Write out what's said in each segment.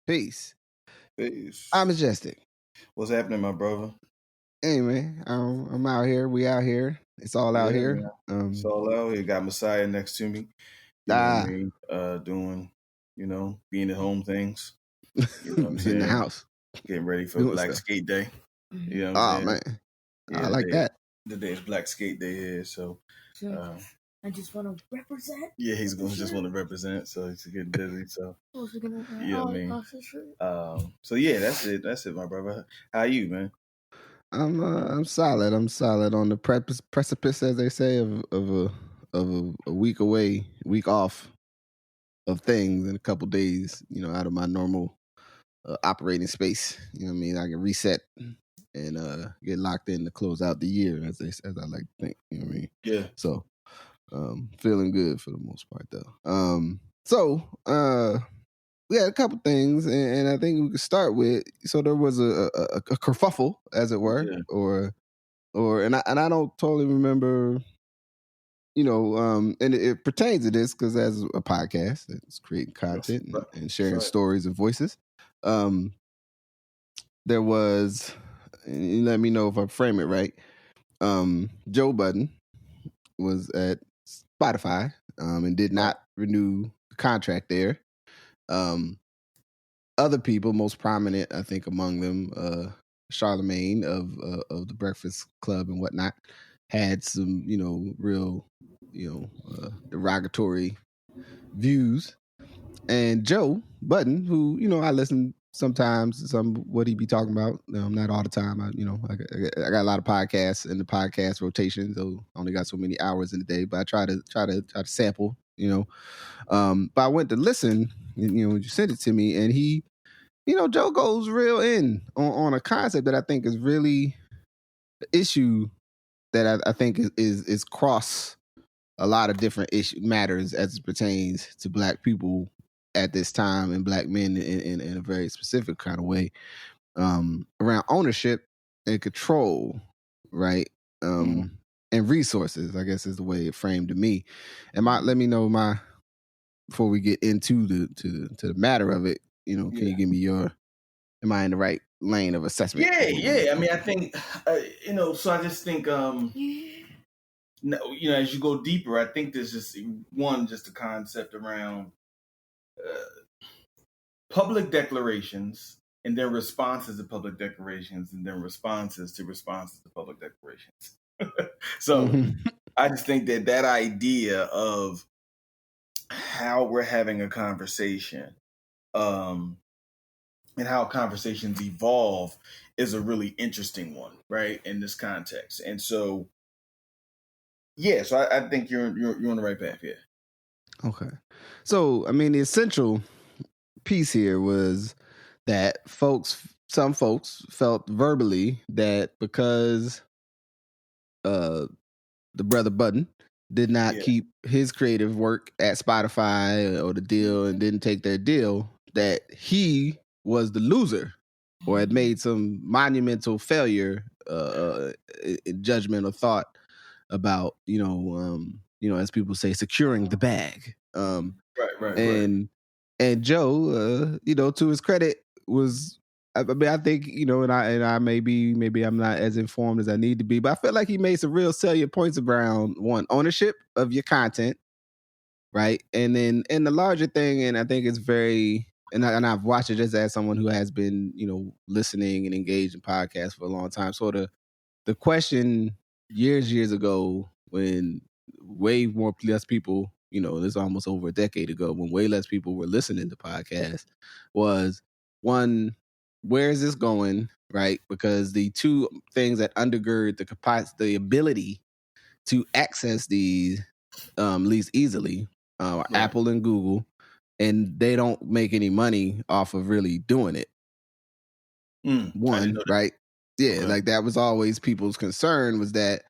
Peace. Peace. I'm Majestic. What's happening, my brother? Hey, man. I'm out here. We out here. It's all out here. It's all out here. Got Messiah next to me. You know what I mean? Doing, being at home things. You know what I'm saying? In the house. Getting ready for Black Skate Day. You know what I'm saying? Man. Yeah, I like that. The day is Black Skate Day here, so... I just want to represent. Yeah, he's going to just want to represent, so he's getting busy, so... You know what I mean? So, yeah, that's it, my brother. How are you, man? I'm solid. I'm solid on the precipice, as they say, of a week off of things in a couple days, out of my normal operating space. You know what I mean? I can reset and get locked in to close out the year, as I like to think. You know what I mean? Yeah. So, feeling good for the most part, though. We had a couple things, and I think we could start with. So there was a kerfuffle, as it were, and I don't totally remember. And it pertains to this because as a podcast, it's creating content and sharing stories and voices. There was, and let me know if I frame it right. Joe Budden was at Spotify and did not renew the contract there. Other people, most prominent, I think, among them, Charlemagne of the Breakfast Club and whatnot, had some, real, derogatory views. And Joe Budden, who, I listen sometimes to what he be talking about. Not all the time. I got a lot of podcasts in the podcast rotation, so I only got so many hours in the day. But I try to sample, But I went to listen, you sent it to me, and he, Joe goes real in on a concept that I think is really the issue that I think is cross a lot of different matters as it pertains to Black people at this time and Black men in a very specific kind of way, around ownership and control, right? And resources, I guess, is the way it framed to me. And let me know before we get into the matter of it, can you give me am I in the right lane of assessment? Yeah. I mean, I think, so I just think, as you go deeper, I think there's just a concept around public declarations and then responses to public declarations and then responses to public declarations. So I just think that idea of how we're having a conversation, and how conversations evolve is a really interesting one, right? In this context. And so, so I think you're on the right path here. Okay. So, I mean, the essential piece here was that some folks felt verbally that because the brother Budden did not keep his creative work at Spotify or the deal and didn't take their deal, that he was the loser or had made some monumental failure in judgment or thought about, as people say, securing the bag. Right. And Joe, to his credit, was, I mean, I think, and I maybe I'm not as informed as I need to be, but I feel like he made some real salient points around, one, ownership of your content, right? And then, and the larger thing, and I think it's very, and I've watched it just as someone who has been, listening and engaged in podcasts for a long time. So the question years ago, when way more less people, this is almost over a decade ago, when way less people were listening to podcasts, was one, where is this going, right? Because the two things that undergird the capacity, the ability to access these least easily, are Apple and Google, and they don't make any money off of really doing it. One, right? Yeah, okay. Like that was always people's concern, was that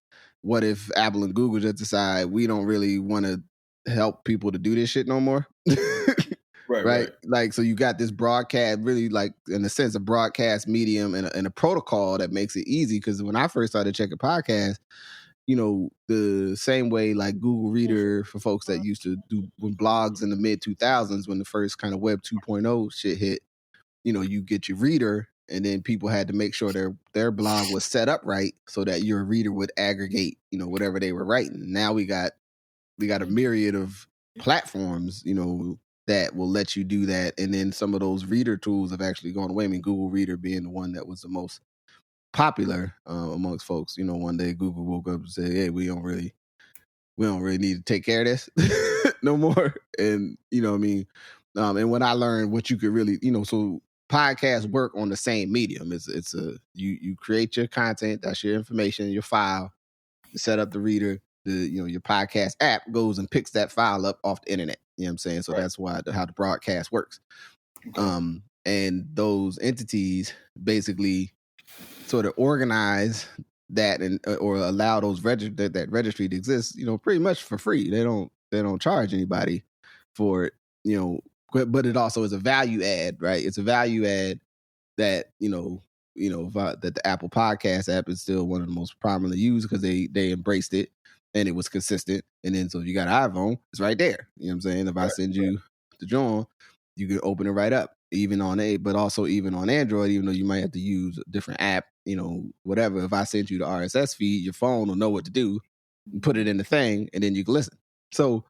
what if Apple and Google just decide we don't really want to help people to do this shit no more? Right. Like, so you got this broadcast, really, like, in a sense, a broadcast medium and a protocol that makes it easy. Because when I first started checking podcasts, the same way like Google Reader for folks that used to do when blogs in the mid 2000s, when the first kind of Web 2.0 shit hit, you get your reader, and then people had to make sure their blog was set up right so that your reader would aggregate, whatever they were writing. Now we got a myriad of platforms, that will let you do that. And then some of those reader tools have actually gone away. I mean, Google Reader being the one that was the most popular amongst folks. One day Google woke up and said, "Hey, we don't really need to take care of this no more." And what I mean. And when I learned what you could really, so podcasts work on the same medium. You create your content, that's your information, your file, you set up the reader. Your podcast app goes and picks that file up off the internet. You know what I'm saying? So that's how the broadcast works. Okay. And those entities basically sort of organize that or allow those that registry to exist, pretty much for free. They don't charge anybody for it, but it also is a value add, right? It's a value add that, that the Apple Podcast app is still one of the most prominently used because they embraced it. And it was consistent. And then so if you got an iPhone, it's right there. You know what I'm saying? If I send you the John, you can open it right up, but also even on Android, even though you might have to use a different app, whatever. If I send you the RSS feed, your phone will know what to do, put it in the thing, and then you can listen. So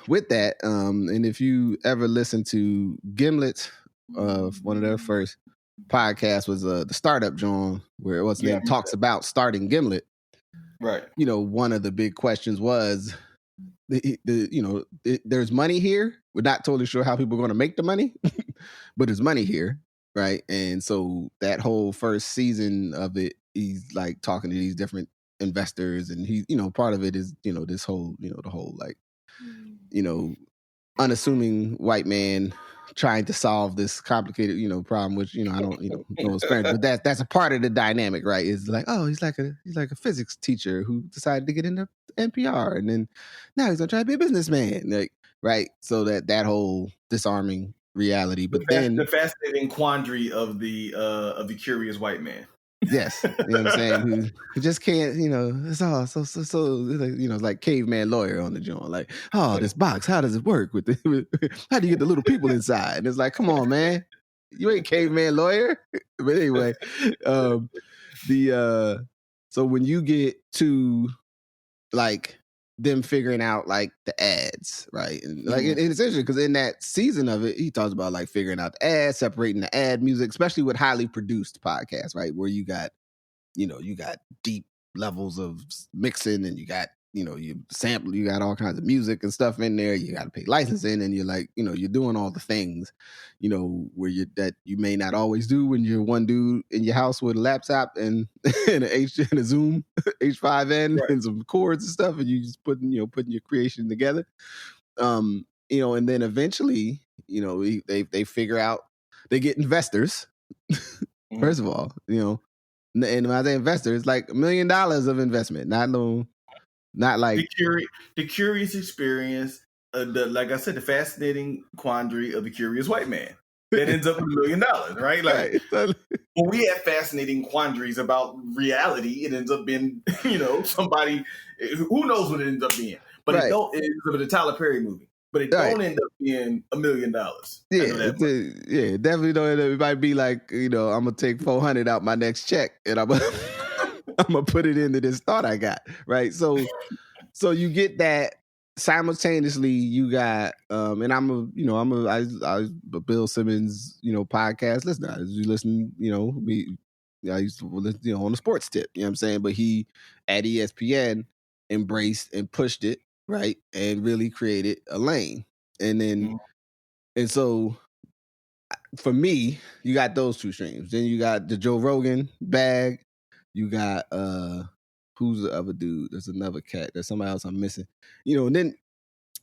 with that, and if you ever listen to Gimlet, one of their first podcasts was the Startup John, where it talks about starting Gimlet. Right. One of the big questions was, there's money here. We're not totally sure how people are going to make the money, but there's money here, right? And so that whole first season of it, he's like talking to these different investors, and he, part of it is, this whole, the whole like, unassuming white man trying to solve this complicated, problem, which, I don't, no experience, but that's a part of the dynamic, right? It's like, oh, he's like a physics teacher who decided to get into NPR, and then now he's gonna try to be a businessman, like, right? So that whole disarming reality, but then the fascinating quandary of the curious white man. Yes, you know what I'm saying? Who just can't, it's all so it's like caveman lawyer on the joint. Like, oh, this box, how does it work? How do you get the little people inside? And it's like, come on, man, you ain't caveman lawyer. But anyway, so when you get to like them figuring out like the ads, right? And like and it's interesting because in that season of it, he talks about like figuring out the ads, separating the ad music, especially with highly produced podcasts, right? Where you got, you got deep levels of mixing, and you got, you sample, you got all kinds of music and stuff in there. You got to pay licensing, and you're like, you're doing all the things, where that you may not always do when you're one dude in your house with a laptop and and a Zoom H5n and some cords and stuff, and you just putting your creation together. And then eventually, they figure out, they get investors. First of all, and when I say investors, like $1 million of investment, not like the curious experience, like I said, the fascinating quandary of the curious white man that ends up with $1 million, right? Like when we have fascinating quandaries about reality, it ends up being, somebody who knows what it ends up being, but it ends up in a Tyler Perry movie. But it don't end up being $1 million. Yeah, definitely don't end up. It might be like, I'm gonna take $400 out my next check, and I'm gonna put it into this thought I got, right? So you get that simultaneously. You got, and I'm a Bill Simmons, podcast listener. I usually listen, I used to listen, on the sports tip. You know what I'm saying? But he at ESPN embraced and pushed it. Right. And really created a lane. And then, and so for me, you got those two streams. Then you got the Joe Rogan bag. You got, who's the other dude? There's another cat. There's somebody else I'm missing. And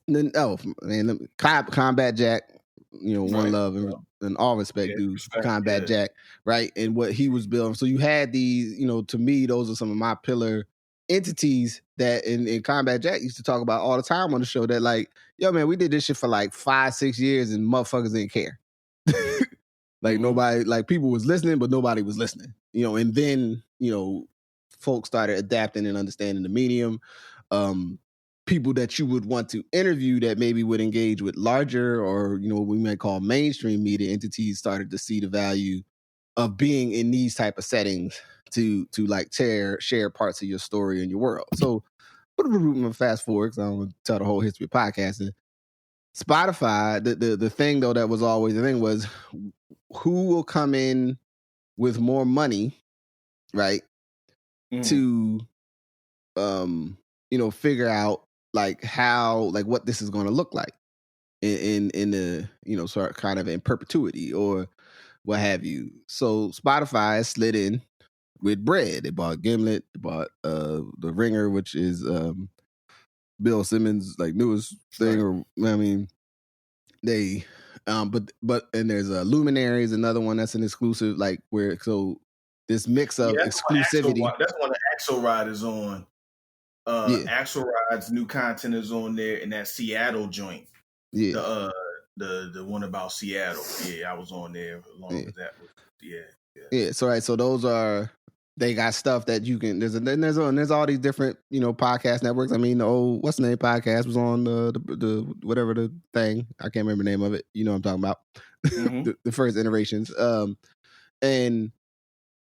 then, oh man, Combat Jack, one love and all respect, dude. Combat Jack. Right. And what he was building. So you had these, to me, those are some of my pillar entities that in Combat Jack used to talk about all the time on the show, that like, yo man, we did this shit for like 5-6 years and motherfuckers didn't care. Like nobody, like people was listening, but nobody was listening, and then, folks started adapting and understanding the medium. people that you would want to interview that maybe would engage with larger or, what we might call mainstream media entities started to see the value of being in these type of settings to like share parts of your story and your world. So fast forward, because I don't want to tell the whole history of podcasting. Spotify, the thing though that was always the thing was who will come in with more money, right? To figure out like how, like what this is going to look like in the sort of kind of in perpetuity or what have you. So Spotify slid in with bread. They bought Gimlet, they bought the Ringer, which is Bill Simmons' like newest thing, or I mean they but and there's Luminaries, another one that's an exclusive, like where so this mix of exclusivity. That's one that Axelrod is on. Axelrod's new content is on there, and that Seattle joint. Yeah. The one about Seattle. Yeah, I was on there along with that. Yeah. So right, so those are, they got stuff that you can. There's all these different podcast networks. I mean, the old What's the Name podcast was on the whatever the thing, I can't remember the name of it. You know what I'm talking about. Mm-hmm. the first iterations. And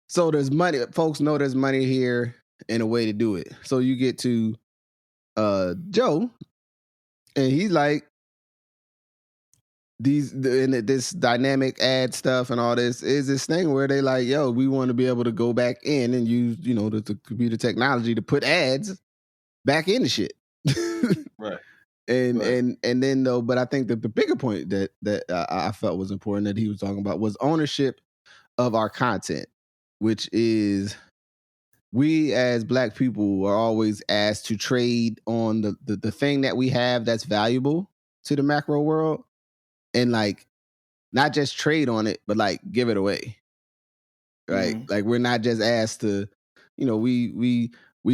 so there's money. Folks know there's money here and a way to do it. So you get to Joe, and he's like, this dynamic ad stuff and all this is this thing where they like, yo, we want to be able to go back in and use the computer technology to put ads back into shit. Right. And then though, but I think that the bigger point that I felt was important that he was talking about was ownership of our content, which is, we as Black people are always asked to trade on the thing that we have that's valuable to the macro world, and like not just trade on it, but like give it away. Right? Mm-hmm. Like we're not just asked to, we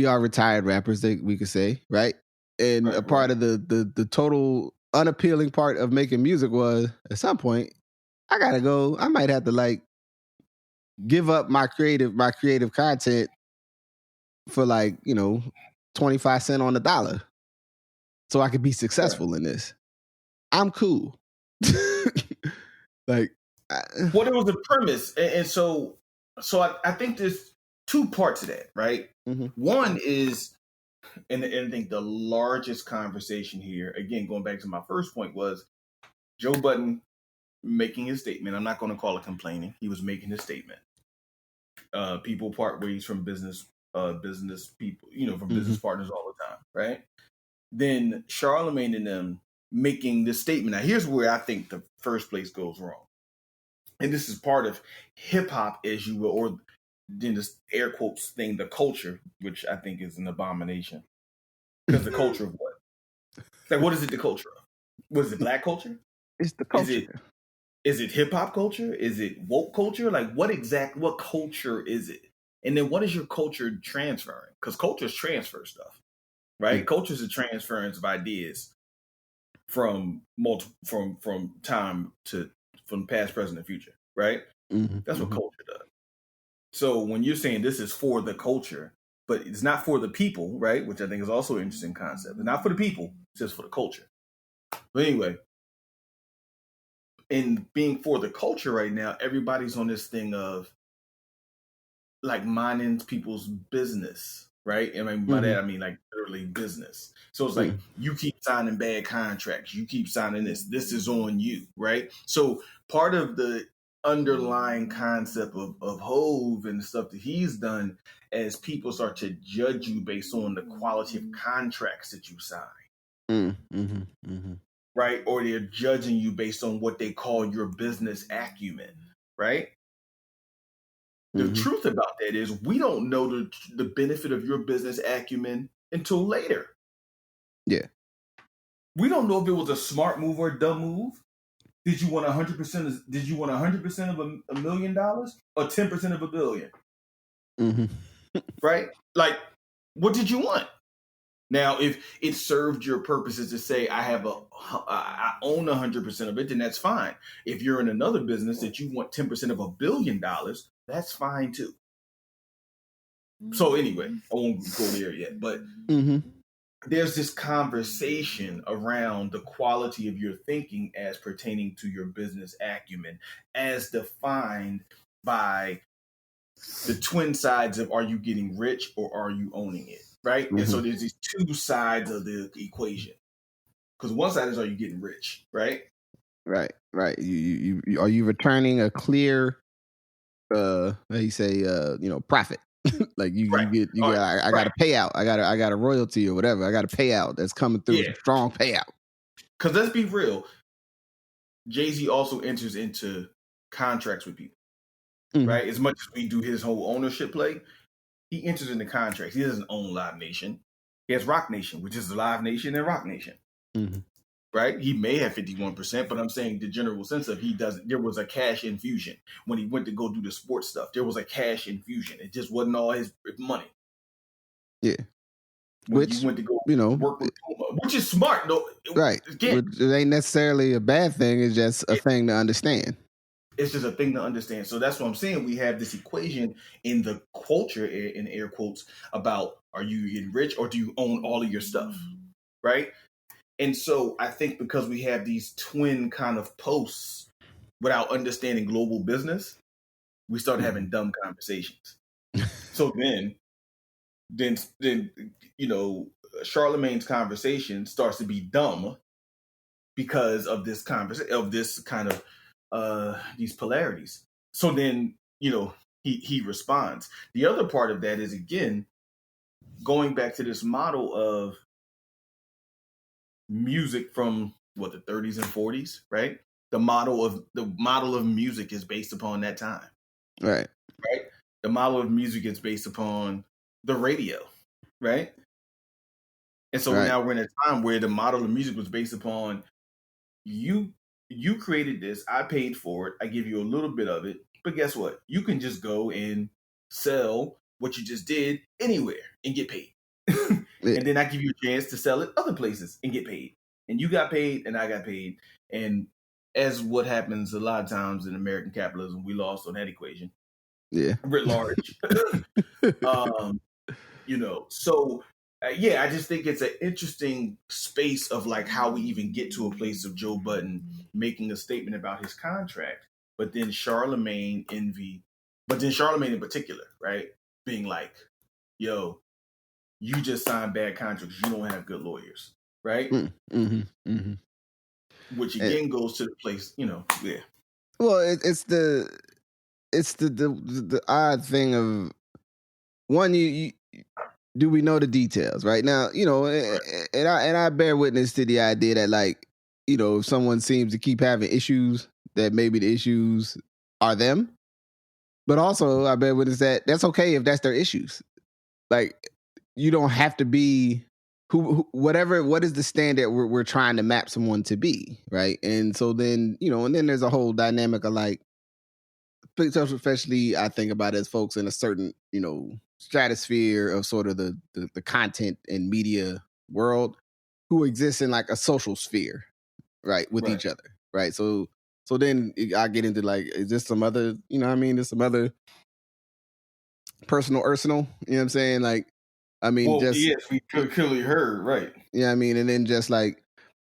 are retired rappers, we could say, right? And a part of the total unappealing part of making music was, at some point, I might have to like give up my creative content for like 25 cents on the dollar so I could be successful in this. I'm cool. Like, well, there was a premise, and so I think there's two parts of that, right? Mm-hmm. One is, and I think the largest conversation here, again, going back to my first point, was Joe Budden making his statement. I'm not going to call it complaining. He was making his statement. People part ways from business people, from business partners all the time, right? Then Charlemagne and them making this statement. Now, here's where I think the first place goes wrong. And this is part of hip hop, as you will, or then this air quotes thing, the culture, which I think is an abomination. Because the culture of what? Like, what is it the culture of? What is it, Black culture? It's the culture. Is it hip hop culture? Is it woke culture? Like, what culture is it? And then what is your culture transferring? Because cultures transfer stuff, right? Mm-hmm. Culture is a transference of ideas from past, present, and future, right? Mm-hmm. That's what culture does. So when you're saying this is for the culture, but it's not for the people, right? Which I think is also an interesting concept. It's not for the people, it's just for the culture. But anyway, in being for the culture right now, everybody's on this thing of like minding people's business, right? And I mean, by that I mean like literally business. So it's like you keep signing bad contracts, you keep signing this is on you, right? So part of the underlying concept of Hove and stuff that he's done, as people start to judge you based on the quality of contracts that you sign, right? Or they're judging you based on what they call your business acumen, right? The truth about that is we don't know the benefit of your business acumen until later. Yeah. We don't know if it was a smart move or a dumb move. Did you want 100%? Did you want 100% of $1 million or 10% of $1 billion? Mm-hmm. Right? Like, what did you want? Now, if it served your purposes to say I own 100% of it, then that's fine. If you're in another business that you want 10% of $1 billion, that's fine too. So anyway, I won't go there yet, but there's this conversation around the quality of your thinking as pertaining to your business acumen, as defined by the twin sides of, are you getting rich or are you owning it, right? And so there's these two sides of the equation. Because one side is, are you getting rich, right? Right. You are you returning a clear, how you say, profit? Like you get I got a payout, I got a royalty or whatever, I got a payout that's coming through, a strong payout. Because let's be real, Jay-Z also enters into contracts with people, right? As much as we do his whole ownership play, he enters into contracts. He doesn't own Live Nation. He has Rock Nation, which is Live Nation and Rock Nation. Right? He may have 51%, but I'm saying the general sense of he doesn't. There was a cash infusion when he went to go do the sports stuff. There was a cash infusion. It just wasn't all his money. Yeah. When which, he went to go work with Puma, which is smart, though. Right. Again, it ain't necessarily a bad thing. It's just a thing to understand. It's just a thing to understand. So that's what I'm saying. We have this equation in the culture, in air quotes, about, are you getting rich or do you own all of your stuff? Right? And so I think because we have these twin kind of posts without understanding global business, we start having dumb conversations. So then, Charlemagne's conversation starts to be dumb because of this kind of these polarities. So then, he responds. The other part of that is, again, going back to this model of music from the 30s and 40s, right? The model of music is based upon that time. Right. The model of music is based upon the radio, right? And so now we're in a time where the model of music was based upon you created this, I paid for it, I give you a little bit of it, but guess what? You can just go and sell what you just did anywhere and get paid. And then I give you a chance to sell it other places and get paid. And you got paid and I got paid. And as what happens a lot of times in American capitalism, we lost on that equation. Yeah. Writ large. So I just think it's an interesting space of like how we even get to a place of Joe Budden making a statement about his contract, but then Charlemagne in particular, right? Being like, yo, you just signed bad contracts. You don't have good lawyers, right? Which again goes to the place, yeah. Well, it's the odd thing of, one, you do we know the details right now? And I bear witness to the idea that, like, if someone seems to keep having issues, that maybe the issues are them. But also, I bear witness that that's okay if that's their issues. Like, you don't have to be what is the standard we're trying to map someone to be, right? And so then, and then there's a whole dynamic of, like, especially I think about it as folks in a certain, stratosphere of sort of the content and media world who exists in like a social sphere, right, with each other, right? So then I get into, like, is this some other, there's some other personal arsenal, you know what I'm saying? Like, yes, we clearly heard, right? Yeah, and then just like,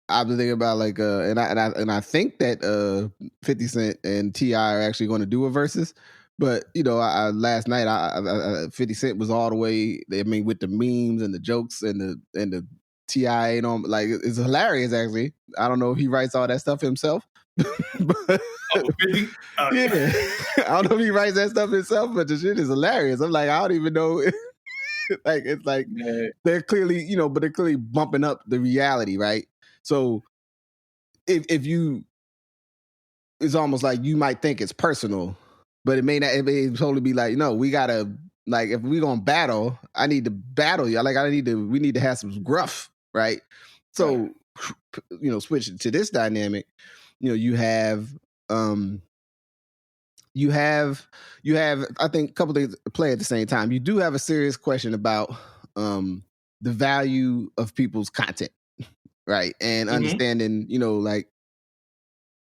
I've been thinking about, like, and I think that 50 Cent and T.I. are actually going to do a versus, but last night 50 Cent was all the way. With the memes and the jokes and the T.I. like, it's hilarious actually. I don't know if he writes all that stuff himself. But, yeah, I don't know if he writes that stuff himself, but the shit is hilarious. I'm like, I don't even know. Like, it's like, they're clearly, but they're clearly bumping up the reality, right? So if you, it's almost like you might think it's personal, but it may not. It may totally be like, no, we gotta, like, if we gonna battle, I need to battle you. Like, we need to have some gruff, right? So, switch to this dynamic. You have I think a couple things play at the same time. You do have a serious question about the value of people's content, right? And understanding, like,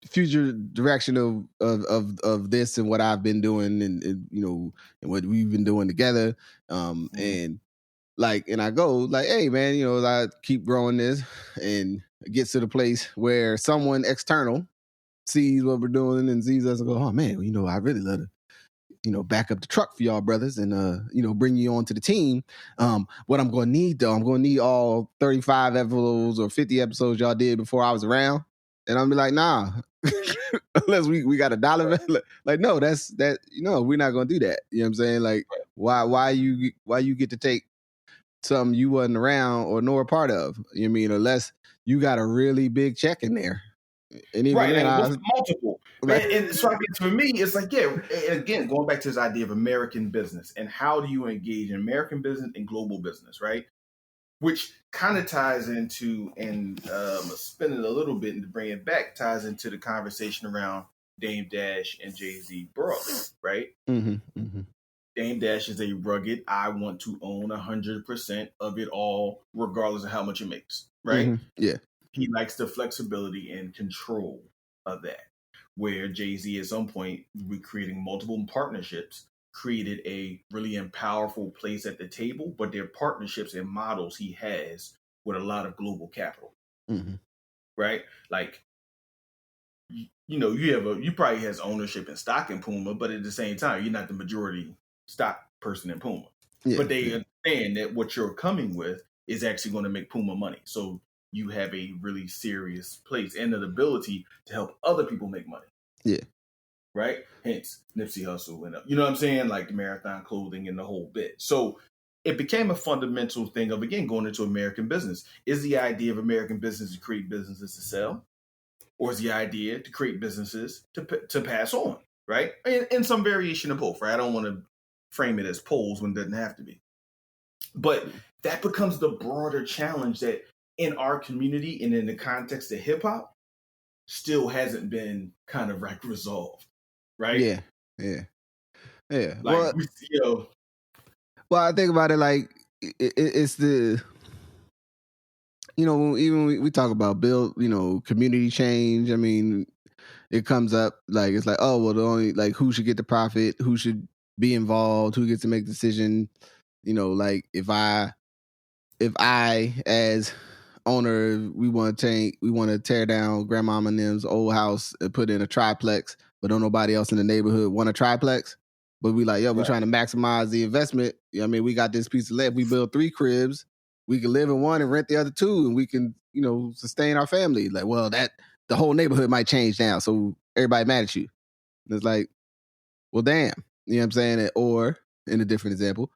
future direction of this and what I've been doing and what we've been doing together. And Like, and I go like, hey man, you know, I keep growing this and it gets to the place where someone external sees what we're doing and sees us and go, oh man, you know, I really love to, you know, back up the truck for y'all brothers and, you know, bring you onto the team. What I'm going to need though, I'm going to need all 35 episodes or 50 episodes y'all did before I was around. And I'll be like, nah, unless we got $1. Like, no, that, you know, we're not going to do that. You know what I'm saying? Like, why you get to take something you wasn't around or nor a part of? You know what I mean? Unless you got a really big check in there. And even then, multiple. And so I guess for me, it's like, yeah, again, going back to this idea of American business and how do you engage in American business and global business, right? Which kind of ties into, and spin it a little bit and to bring it back, ties into the conversation around Dame Dash and Jay-Z broadly, right? Dame Dash is a rugged, I want to own 100% of it all, regardless of how much it makes, right? Yeah. He likes the flexibility and control of that. Where Jay-Z at some point, creating multiple partnerships, created a really powerful place at the table, but their partnerships and models he has with a lot of global capital, right? Like, you know, you probably has ownership and stock in Puma, but at the same time, you're not the majority stock person in Puma. Yeah, but they understand that what you're coming with is actually going to make Puma money. So you have a really serious place and an ability to help other people make money. Yeah. Right? Hence Nipsey Hussle and you know what I'm saying? Like the Marathon clothing and the whole bit. So it became a fundamental thing of, again, going into American business. Is the idea of American business to create businesses to sell? Or is the idea to create businesses to pass on? Right? And some variation of both, right? I don't want to frame it as polls when it doesn't have to be. But that becomes the broader challenge that in our community and in the context of hip hop still hasn't been kind of like resolved, right? Yeah. Like, well, I think about it like it's the, you know, even we talk about build, you know, community change. I mean, it comes up like, it's like, oh, well, the only, like, who should get the profit, who should be involved, who gets to make the decision. You know, like if I as owner, we want to tear down Grandmama and them's old house and put in a triplex, but don't nobody else in the neighborhood want a triplex. But we like, yo, we're trying to maximize the investment. You know what I mean, we got this piece of land. We build 3 cribs. We can live in one and rent the other 2, and we can, you know, sustain our family. Like, well, that the whole neighborhood might change now, so everybody mad at you. And it's like, well, damn. You know what I'm saying? Or in a different example,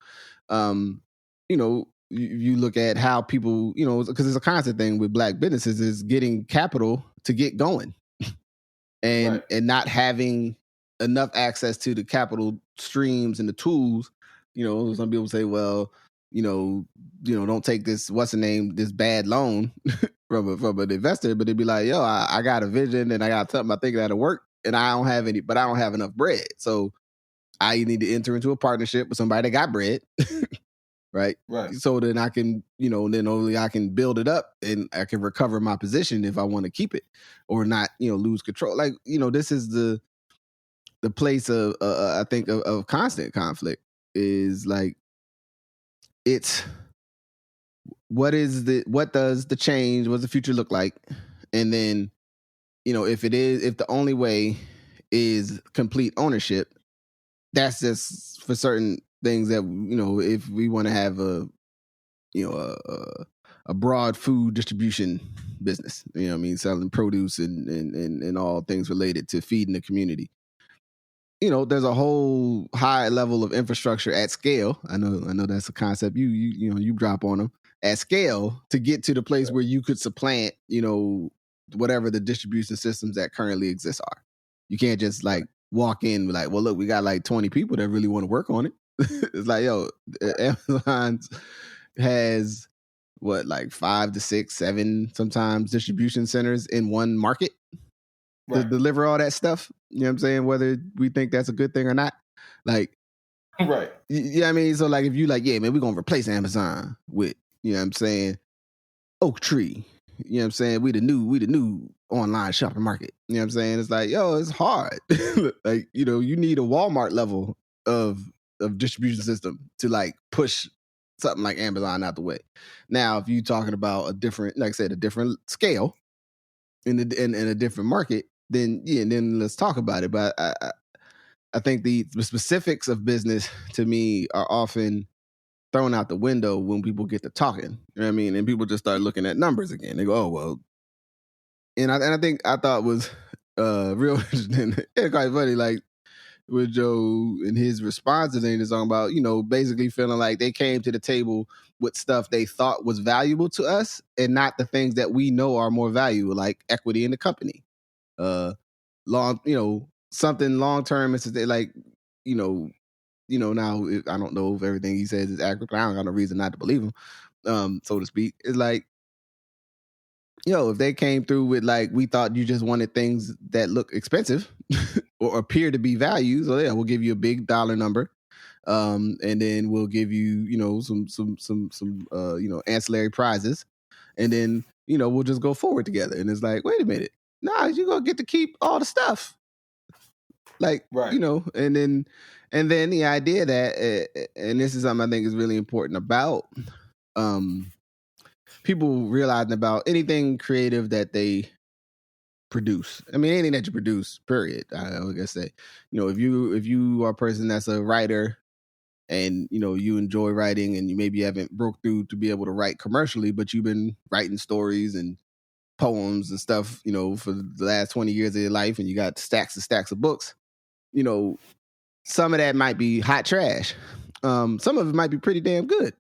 you know, you look at how people, you know, because it's a constant thing with Black businesses is getting capital to get going, and not having enough access to the capital streams and the tools. You know, some people say, well, you know, don't take this, what's the name, this bad loan from an investor, but they'd be like, yo, I got a vision and I got something I think that'll work, and I don't have enough bread, so I need to enter into a partnership with somebody that got bread. Right. So then I can, you know, then only I can build it up and I can recover my position if I want to keep it or not, you know, lose control. Like, you know, this is the place of, I think of constant conflict is like, it's what does the change, what's the future look like? And then, you know, if the only way is complete ownership, that's just for certain things that, you know, if we want to have a broad food distribution business, you know what I mean, selling produce and all things related to feeding the community. You know, there's a whole high level of infrastructure at scale. I know that's a concept you drop on them at scale to get to the place where you could supplant, you know, whatever the distribution systems that currently exist are. You can't just like walk in and be like, well, look, we got like 20 people that really want to work on it. It's like, yo, Amazon has what, like 5 to 6, 7 sometimes distribution centers in one market to deliver all that stuff. You know what I'm saying? Whether we think that's a good thing or not. Like, right. Yeah, I mean, so like if you like, yeah, man, we're gonna replace Amazon with, you know what I'm saying, Oak Tree. You know what I'm saying? We the new online shopping market. You know what I'm saying? It's like, yo, it's hard. Like, you know, you need a Walmart level of distribution system to like push something like Amazon out the way. Now, if you're talking about a different, like I said, a different scale in a different market, then then let's talk about it. But I think the specifics of business to me are often thrown out the window when people get to talking. You know what I mean? And people just start looking at numbers again. They go, oh well. And I thought was real interesting. It's quite funny, like with Joe and his responses, and he's talking about, basically feeling like they came to the table with stuff they thought was valuable to us and not the things that we know are more valuable, like equity in the company. Something long term is like, now I don't know if everything he says is accurate, but I don't got no reason not to believe him, so to speak. It's like, if they came through with like, we thought you just wanted things that look expensive or appear to be values, so yeah, we'll give you a big dollar number, and then we'll give you, some ancillary prizes, and then we'll just go forward together. And it's like, wait a minute, nah, you're gonna get to keep all the stuff, like, right. And then the idea that, and this is something I think is really important about people realizing about anything creative that they produce. I mean, anything that you produce, period. I would guess say, if you are a person that's a writer and, you enjoy writing and you maybe haven't broke through to be able to write commercially, but you've been writing stories and poems and stuff, for the last 20 years of your life, and you got stacks and stacks of books, some of that might be hot trash. Some of it might be pretty damn good.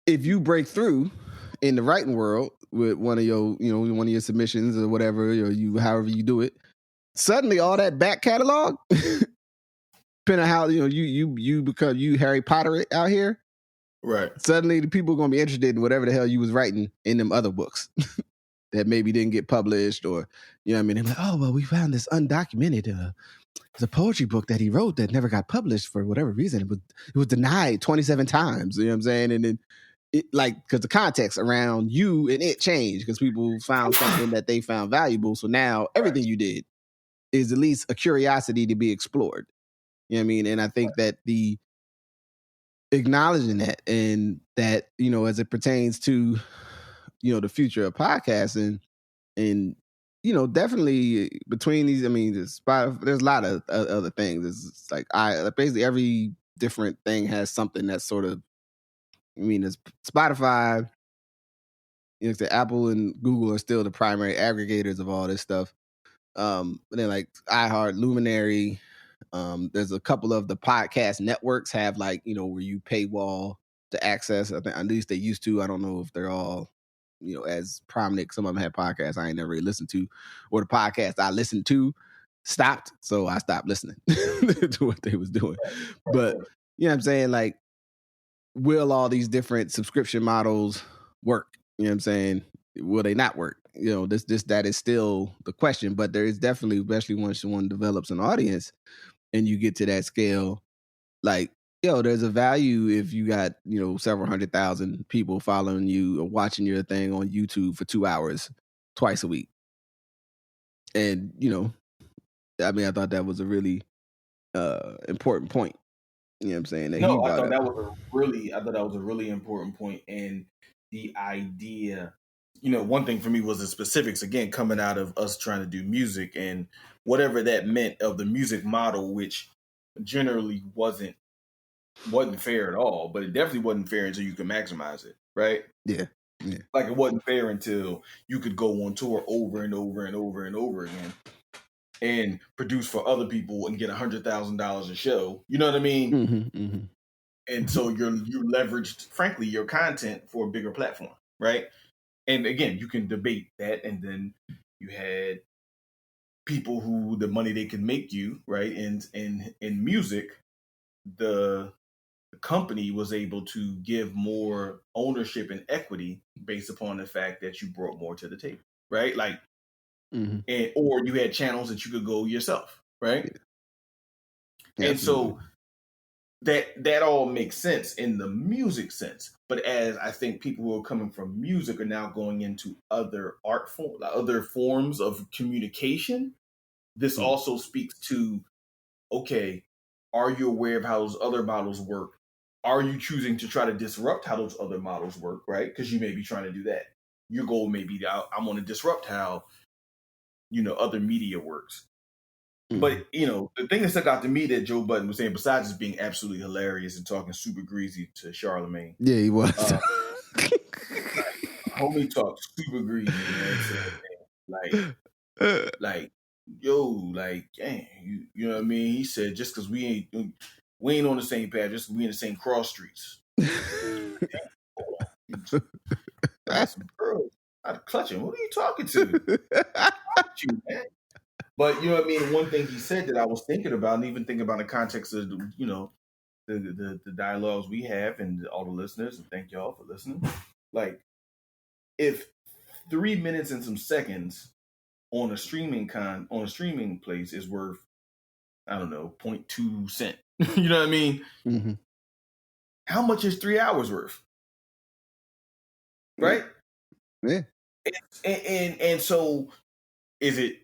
If you break through in the writing world with one of your submissions or whatever, or however you do it, suddenly all that back catalog, depending on how you become Harry Potter out here, right? Suddenly the people are gonna be interested in whatever the hell you was writing in them other books that maybe didn't get published, or they're like, oh well, we found this undocumented. It's a poetry book that he wrote that never got published for whatever reason. It was denied 27 times. You know what I'm saying? And then because the context around you and it changed because people found something that they found valuable. So now everything you did is at least a curiosity to be explored. You know what I mean? And I think that the acknowledging that, and that, as it pertains to, the future of podcasting, and definitely between these, I mean, there's a lot of other things. It's like basically every different thing has something that's sort of, there's Spotify, the Apple and Google are still the primary aggregators of all this stuff. But then like iHeart, Luminary, there's a couple of the podcast networks have like, where you paywall to access. I think at least they used to. I don't know if they're all, as prominent. Some of them had podcasts I ain't never really listened to, or the podcast I listened to stopped, so I stopped listening to what they was doing. But you know what I'm saying? Like, will all these different subscription models work? You know what I'm saying? Will they not work? That is still the question. But there is definitely, especially once one develops an audience and you get to that scale, like, there's a value if you got, several 100,000 people following you or watching your thing on YouTube for 2 hours twice a week. And, I thought that was a really important point. You know what I'm saying? I thought that was a really important point. And the idea, one thing for me was the specifics, again, coming out of us trying to do music and whatever that meant of the music model, which generally wasn't fair at all, but it definitely wasn't fair until you could maximize it, right? Yeah. Like it wasn't fair until you could go on tour over and over and over and over again and produce for other people and get $100,000 a show. You know what I mean? Mm-hmm, mm-hmm. And so you leveraged, frankly, your content for a bigger platform, right? And again, you can debate that. And then you had people who the money they can make you, right? And in music, the company was able to give more ownership and equity based upon the fact that you brought more to the table, right? Like, or you had channels that you could go yourself, right? Yeah. And so that all makes sense in the music sense. But as I think people who are coming from music are now going into other art forms, other forms of communication, this also speaks to, okay, are you aware of how those other models work are you choosing to try to disrupt how those other models work, right? Because you may be trying to do that. Your goal may be, I want to disrupt how, other media works. But, the thing that stuck out to me that Joe Budden was saying, besides just being absolutely hilarious and talking super greasy to Charlemagne. Yeah, he was. Homie talked super greasy, man. Like, yo, like, dang, you know what I mean? He said, just because we ain't on the same path, just we in the same cross streets. I had some girls. I'd clutch him. Who are you talking to? You, man. But you know what I mean? One thing he said that I was thinking about, and even thinking about in the context of the dialogues we have and all the listeners, and thank y'all for listening. Like, if 3 minutes and some seconds on a streaming place is worth, I don't know, 0.2 cent. You know what I mean? Mm-hmm. How much is 3 hours worth? Right? Yeah. And so is it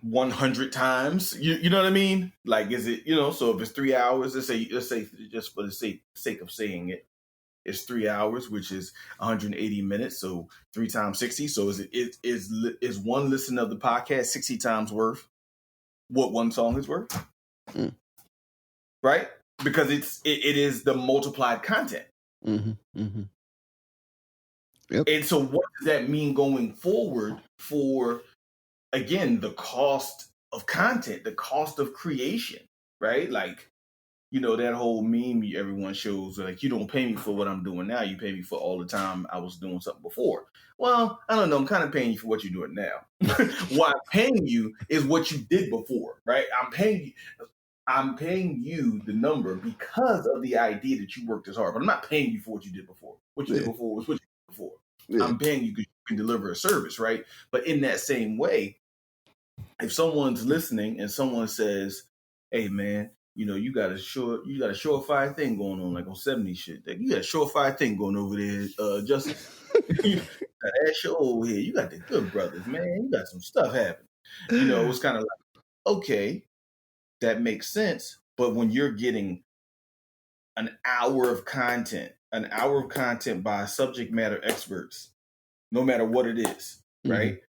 100 times? You know what I mean? Like, is it, so if it's 3 hours, let's say just for the sake of saying it, it's 3 hours, which is 180 minutes. So 3 times 60. So is one listen of the podcast 60 times worth what one song is worth? Mm. Right? Because it is the multiplied content. Mm-hmm. Mm-hmm. Yep. And so what does that mean going forward for, again, the cost of content, the cost of creation, right? Like, that whole meme everyone shows, like, you don't pay me for what I'm doing now. You pay me for all the time I was doing something before. Well, I don't know. I'm kind of paying you for what you're doing now. What I'm paying you is what you did before, right? I'm paying you the number because of the idea that you worked as hard. But I'm not paying you for what you did before. What you did before was what you did before. Yeah. I'm paying you because you can deliver a service, right? But in that same way, if someone's listening and someone says, "Hey, man, you got a surefire thing going on, like on 70 shit. Like, you got a surefire thing going over there, Justice. You got Ask Your Oldhead. You got the good brothers, man. You got some stuff happening." It's kind of like, okay, that makes sense. But when you're getting an hour of content by subject matter experts, no matter what it is, right?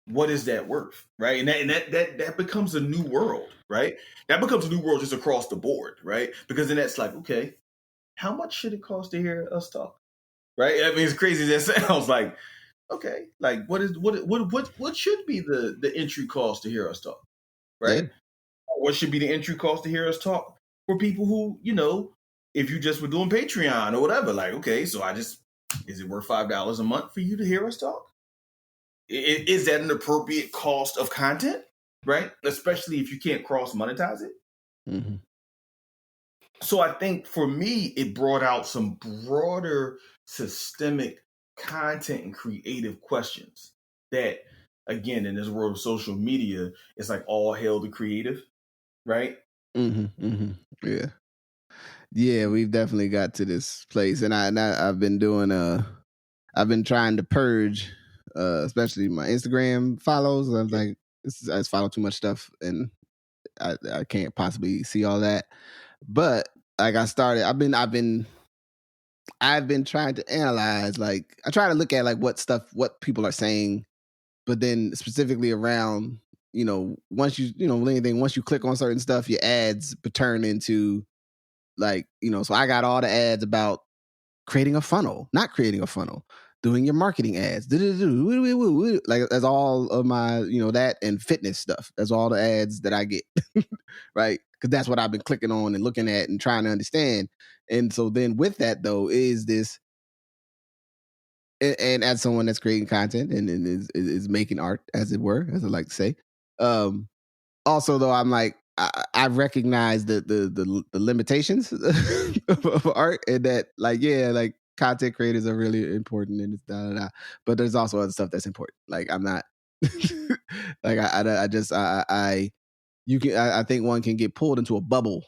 What is that worth, right? And that becomes a new world, right? That becomes a new world just across the board, right? Because then that's like, okay, how much should it cost to hear us talk, right? I mean, as crazy as that sounds, like, okay, like what should be the entry cost to hear us talk, right? Yeah. What should be the entry cost to hear us talk for people who, if you just were doing Patreon or whatever, like, okay, so is it worth $5 a month for you to hear us talk? Is that an appropriate cost of content, right? Especially if you can't cross monetize it. Mm-hmm. So I think for me, it brought out some broader systemic content and creative questions that, again, in this world of social media, it's like all hail the creative, right? Mm-hmm. Mm-hmm. Yeah. Yeah, we've definitely got to this place. And I've been doing I've been trying to purge especially my Instagram follows. I was like, I just follow too much stuff and I can't possibly see all that. But like I've been trying to analyze, like I try to look at like what people are saying, but then specifically around, once once you click on certain stuff, your ads turn into like, so I got all the ads about creating a funnel, not creating a funnel, doing your marketing ads, like that's all of my, that and fitness stuff. That's all the ads that I get, right? Because that's what I've been clicking on and looking at and trying to understand. And so then with that though, is this, and as someone that's creating content and is making art, as it were, as I like to say, also though, I'm like, I recognize the limitations of art, and that like content creators are really important and it's but there's also other stuff that's important. Like I'm not like I think one can get pulled into a bubble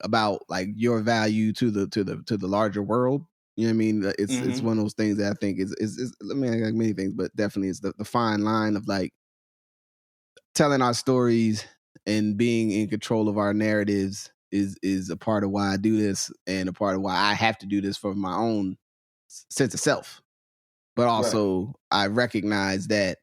about like your value to the larger world. You know what I mean? It's one of those things that I think is I mean, like many things, but definitely it's the fine line of like telling our stories and being in control of our narratives is a part of why I do this, and a part of why I have to do this for my own sense of self. But also, I recognize that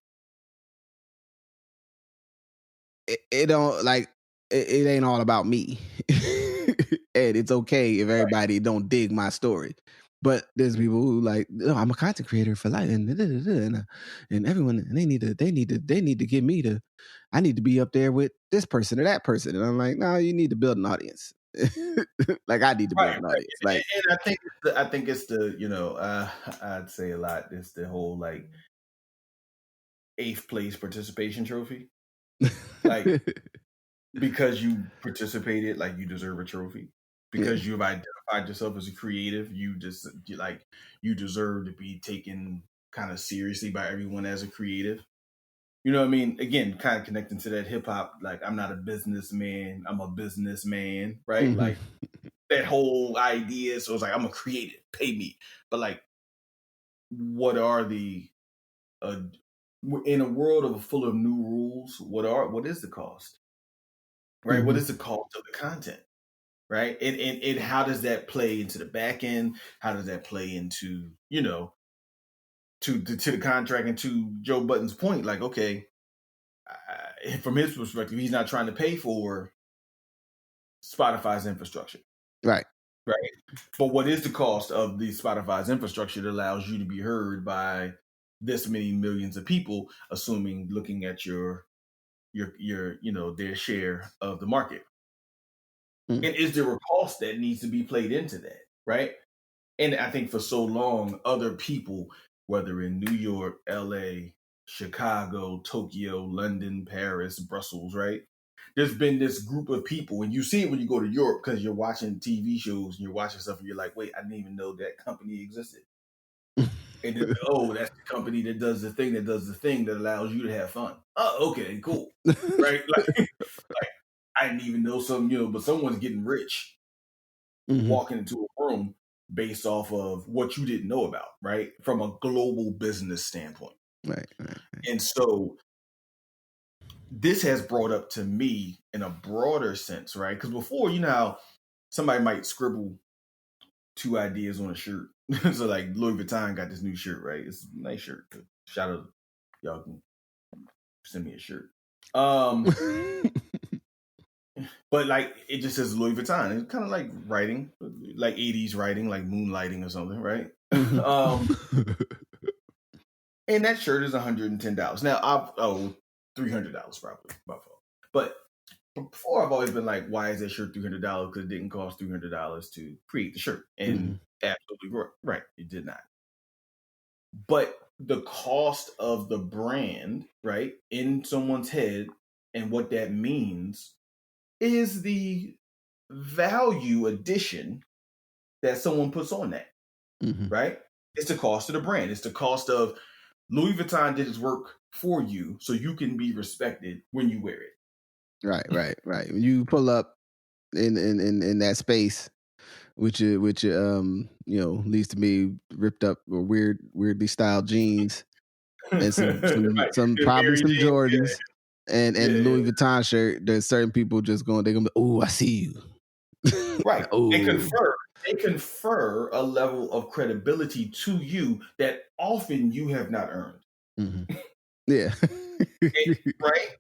it don't like it ain't all about me, and it's okay if everybody don't dig my story. But there's people who like, oh, I'm a content creator for life, and everyone, and they need to give me the, I need to be up there with this person or that person, and I'm like, no, you need to build an audience. Like I need to build an audience. Like, and I think it's the, you know, I'd say a lot. It's the whole like 8th place participation trophy, like because you participated, like you deserve a trophy. Because you've identified yourself as a creative, you deserve to be taken kind of seriously by everyone as a creative. You know what I mean? Again, kind of connecting to that hip hop, like I'm not a businessman, I'm a businessman, right? Mm-hmm. Like that whole idea. So it's like I'm a creative, pay me. But like, what are the in a world full of new rules? What is the cost? Right? Mm-hmm. What is the cost of the content? Right. And how does that play into the back end? How does that play into, you know, to the contract, and to Joe Budden's point, like, okay, from his perspective, he's not trying to pay for Spotify's infrastructure. Right. Right. But what is the cost of the Spotify's infrastructure that allows you to be heard by this many millions of people, assuming looking at your you know, their share of the market? And is there a cost that needs to be played into that, right? And I think for so long, other people, whether in New York, LA, Chicago, Tokyo, London, Paris, Brussels, right? There's been this group of people, and you see it when you go to Europe because you're watching TV shows and you're watching stuff and you're like, wait, I didn't even know that company existed. And then, oh, that's the company that does the thing that allows you to have fun. Oh, okay, cool. Right? Like I didn't even know but someone's getting rich walking into a room based off of what you didn't know about, right? From a global business standpoint. Right. And so this has brought up to me in a broader sense, right? Because before, you know how somebody might scribble 2 ideas on a shirt. So like Louis Vuitton got this new shirt, right? It's a nice shirt. Shout out, y'all can send me a shirt. But like it just says Louis Vuitton. It's kind of like writing, like 80s writing, like moonlighting or something, right? And that shirt is $110. Now I've $300 probably by far. But before I've always been like, why is that shirt $300? Because it didn't cost $300 to create the shirt. And absolutely right, it did not. But the cost of the brand, right, in someone's head and what that means is the value addition that someone puts on that, right? It's the cost of the brand. It's the cost of Louis Vuitton did its work for you so you can be respected when you wear it. Right. When you pull up in that space, which you know, leads to me ripped up or weirdly styled jeans and some probably some Jordans. Yeah. And Louis Vuitton shirt, there's certain people just they're gonna be, oh, I see you. Right. They confer a level of credibility to you that often you have not earned. Yeah. Right?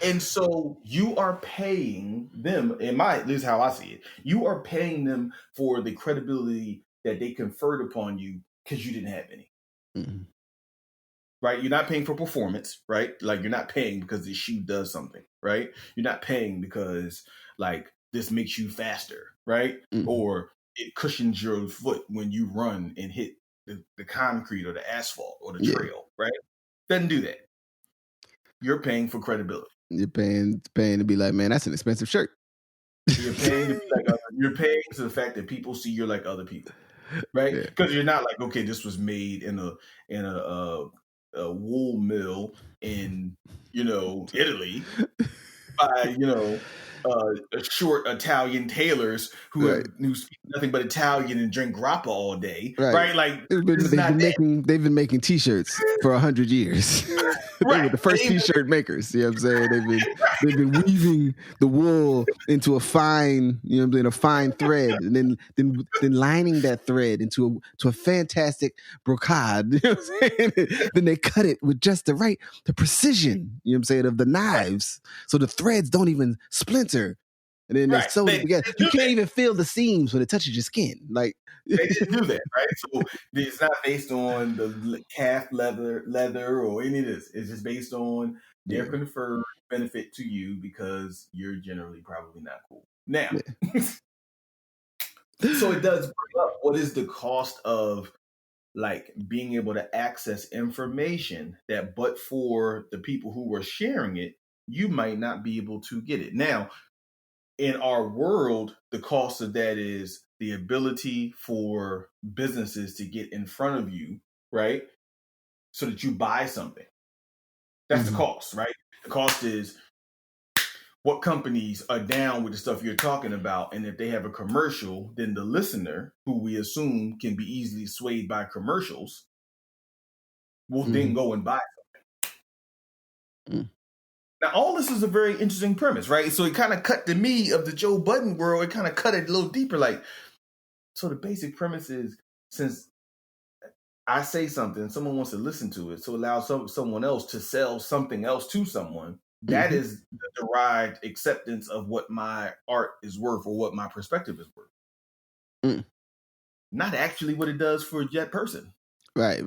And so you are paying them, this is how I see it. You are paying them for the credibility that they conferred upon you because you didn't have any. Right? You're not paying for performance, right? Like you're not paying because the shoe does something, right? You're not paying because like this makes you faster, right? Or it cushions your foot when you run and hit the concrete or the asphalt or the trail, right? Doesn't do that. You're paying for credibility. You're paying to be like, man, that's an expensive shirt. You're paying to be like you're paying to the fact that people see you're like other people, right? Because you're not like, okay, this was made in a wool mill in, you know, Italy by, you know, short Italian tailors who speak nothing but Italian and drink grappa all day, right? Like they've been making T-shirts for 100 years. They were the first T-shirt makers. You know what I'm saying? They've been weaving the wool into a fine, you know what I'm saying, a fine thread, and then lining that thread into a fantastic brocade. You know what I'm saying? Then they cut it with just the precision, you know what I'm saying, of the knives, so the threads don't even splinter. And then they sew it together. You can't even feel the seams when it touches your skin. Like they didn't do that, right? So it's not based on the calf leather or any of this. It's just based on their conferred benefit to you because you're generally probably not cool. Now, so it does bring up what is the cost of like being able to access information that, but for the people who were sharing it, you might not be able to get it. Now, in our world, the cost of that is the ability for businesses to get in front of you, right? So that you buy something. That's the cost, right? The cost is what companies are down with the stuff you're talking about. And if they have a commercial, then the listener, who we assume can be easily swayed by commercials, will then go and buy something. Now, all this is a very interesting premise, right? So it kind of cut to me of the Joe Budden world. It kind of cut it a little deeper. Like, so the basic premise is, since I say something, someone wants to listen to it, so allow someone else to sell something else to someone. That is the derived acceptance of what my art is worth or what my perspective is worth. Not actually what it does for that person. Right.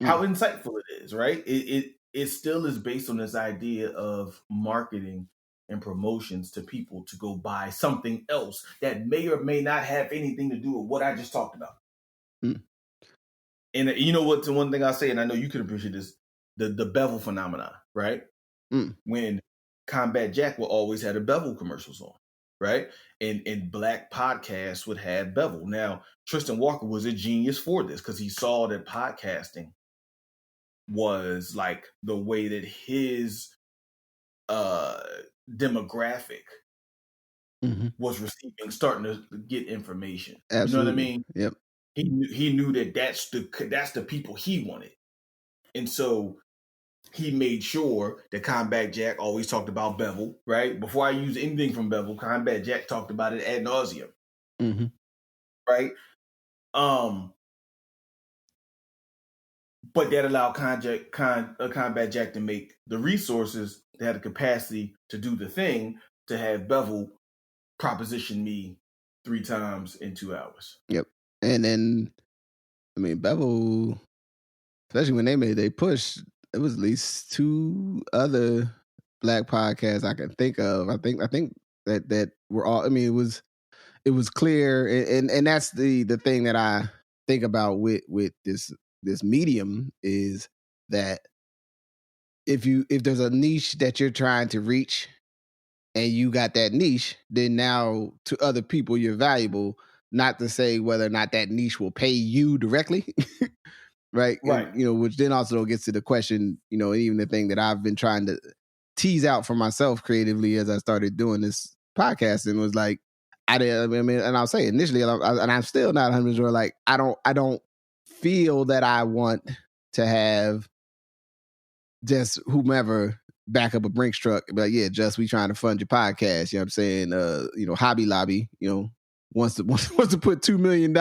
How insightful it is, right? It still is based on this idea of marketing and promotions to people to go buy something else that may or may not have anything to do with what I just talked about. And you know what? The one thing I say, and I know you can appreciate this, the bevel phenomenon, right? When Combat Jack will always have the bevel commercials on, right? And black podcasts would have bevel. Now, Tristan Walker was a genius for this because he saw that podcasting was like the way that his demographic was starting to get information. Absolutely. You know what I mean? Yep. He knew that that's the people he wanted, and so he made sure that Combat Jack always talked about bevel. Right before I use anything from bevel, Combat Jack talked about it ad nauseum. Right. But that allowed Combat Jack to make the resources to have the capacity to do the thing, to have bevel proposition me 3 times in 2 hours. Yep. And then, I mean, bevel, especially when they made they push, it was at least 2 other black podcasts I can think of. I think that were all, I mean, it was clear. And that's the thing that I think about with this medium is that if there's a niche that you're trying to reach and you got that niche, then now to other people you're valuable, not to say whether or not that niche will pay you directly. Right. And, you know, which then also gets to the question, you know, even the thing that I've been trying to tease out for myself creatively as I started doing this podcast, and was like, and I'll say initially, and I'm still not 100% sure, like, I don't feel that I want to have just whomever back up a Brinks truck, but yeah, just we trying to fund your podcast. You know what I'm saying? You know, Hobby Lobby, you know, wants to put $2 million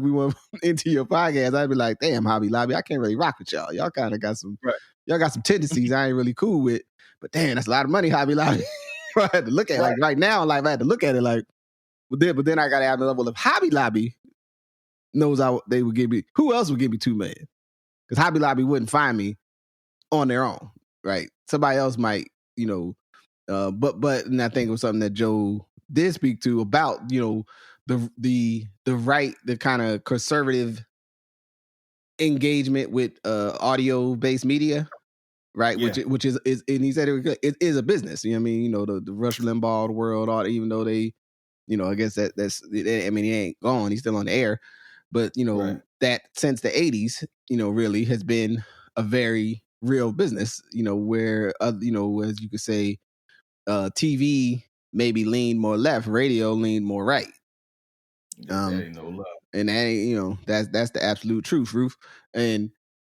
we want into your podcast. I'd be like, damn, Hobby Lobby, I can't really rock with y'all. Y'all kind of got some, y'all got some tendencies I ain't really cool with. But damn, that's a lot of money, Hobby Lobby. I had to look at it like right now. Like I had to look at it like, but then I got to have the level of Hobby Lobby knows they would give me. Who else would give me $2 million? Because Hobby Lobby wouldn't find me on their own, right? Somebody else might, you know. But and I think it was something that Joe did speak to about, you know, the kind of conservative engagement with audio based media, right? Yeah. Which is and he said it is a business. You know what I mean? You know, the Rush Limbaugh world, even though they, you know, I guess that's I mean, he ain't gone, he's still on the air, but you know that since the 80s, you know, really has been a very real business. You know, where you know, as you could say, TV maybe leaned more left, radio leaned more right. That ain't no love. And that ain't, you know, that's the absolute truth, Ruth. And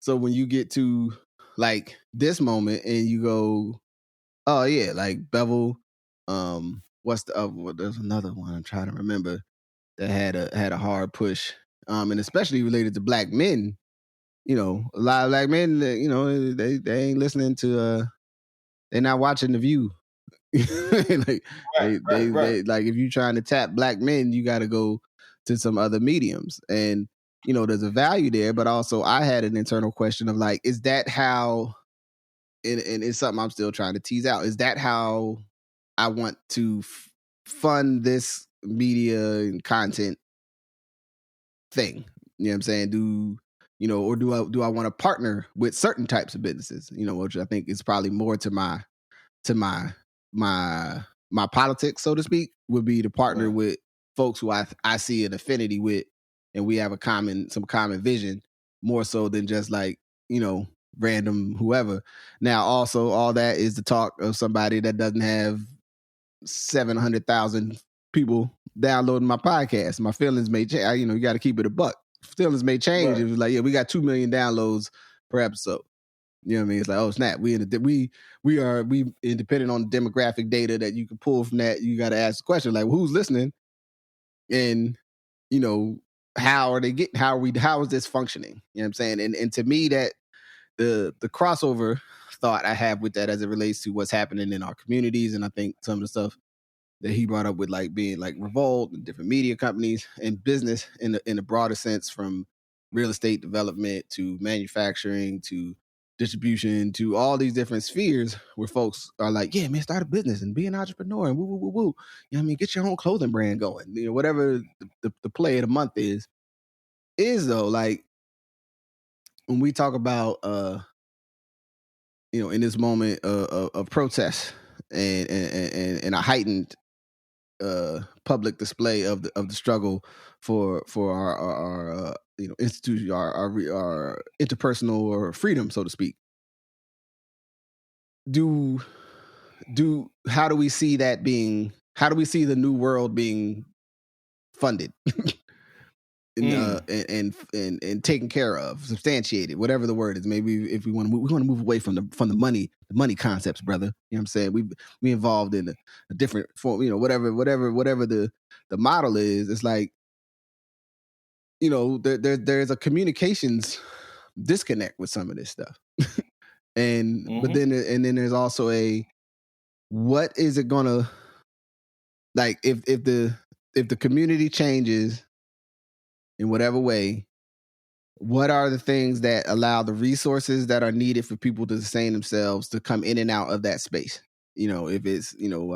so when you get to like this moment and you go, oh yeah, like Bevel, what's the there's another one I'm trying to remember that had a hard push, and especially related to black men. You know, a lot of black men, you know, they ain't listening to they're not watching The View. Like they like, if you're trying to tap black men, you got to go to some other mediums, and you know there's a value there. But also, I had an internal question of like, is that how? And it's something I'm still trying to tease out. Is that how I want to fund this media and content thing? You know what I'm saying? Do you know, or do I want to partner with certain types of businesses? You know, which I think is probably more to my politics, so to speak, would be to partner with folks who I see an affinity with, and we have some common vision, more so than just like, you know, random whoever. Now, also, all that is the talk of somebody that doesn't have 700,000 people downloading my podcast. My feelings may change. You know, you got to keep it a buck. Feelings may change. Right. It was like, yeah, we got 2 million downloads per episode. You know what I mean? It's like, oh snap, we independent on the demographic data that you can pull from that. You got to ask the question like, well, who's listening, and you know, how is this functioning? You know what I'm saying? And to me, that the crossover thought I have with that as it relates to what's happening in our communities, and I think some of the stuff that he brought up with like being like Revolt and different media companies and business in a broader sense, from real estate development to manufacturing to distribution to all these different spheres where folks are like, yeah, man, start a business and be an entrepreneur and woo, woo, woo, woo. You know what I mean? Get your own clothing brand going. You know, whatever the play of the month is though, like when we talk about, you know, in this moment of protest and a heightened public display of the struggle for our you know, institution, our interpersonal or freedom, so to speak. How do we see that being? How do we see the new world being funded and taken care of, substantiated, whatever the word is? Maybe if we want to move away from the money concepts, brother. You know what I'm saying? We involved in a different form. You know, whatever the model is. It's like, you know, there's a communications disconnect with some of this stuff, and but then there's also a, what is it gonna, like, if the community changes in whatever way, what are the things that allow the resources that are needed for people to sustain themselves to come in and out of that space? You know, if it's, you know,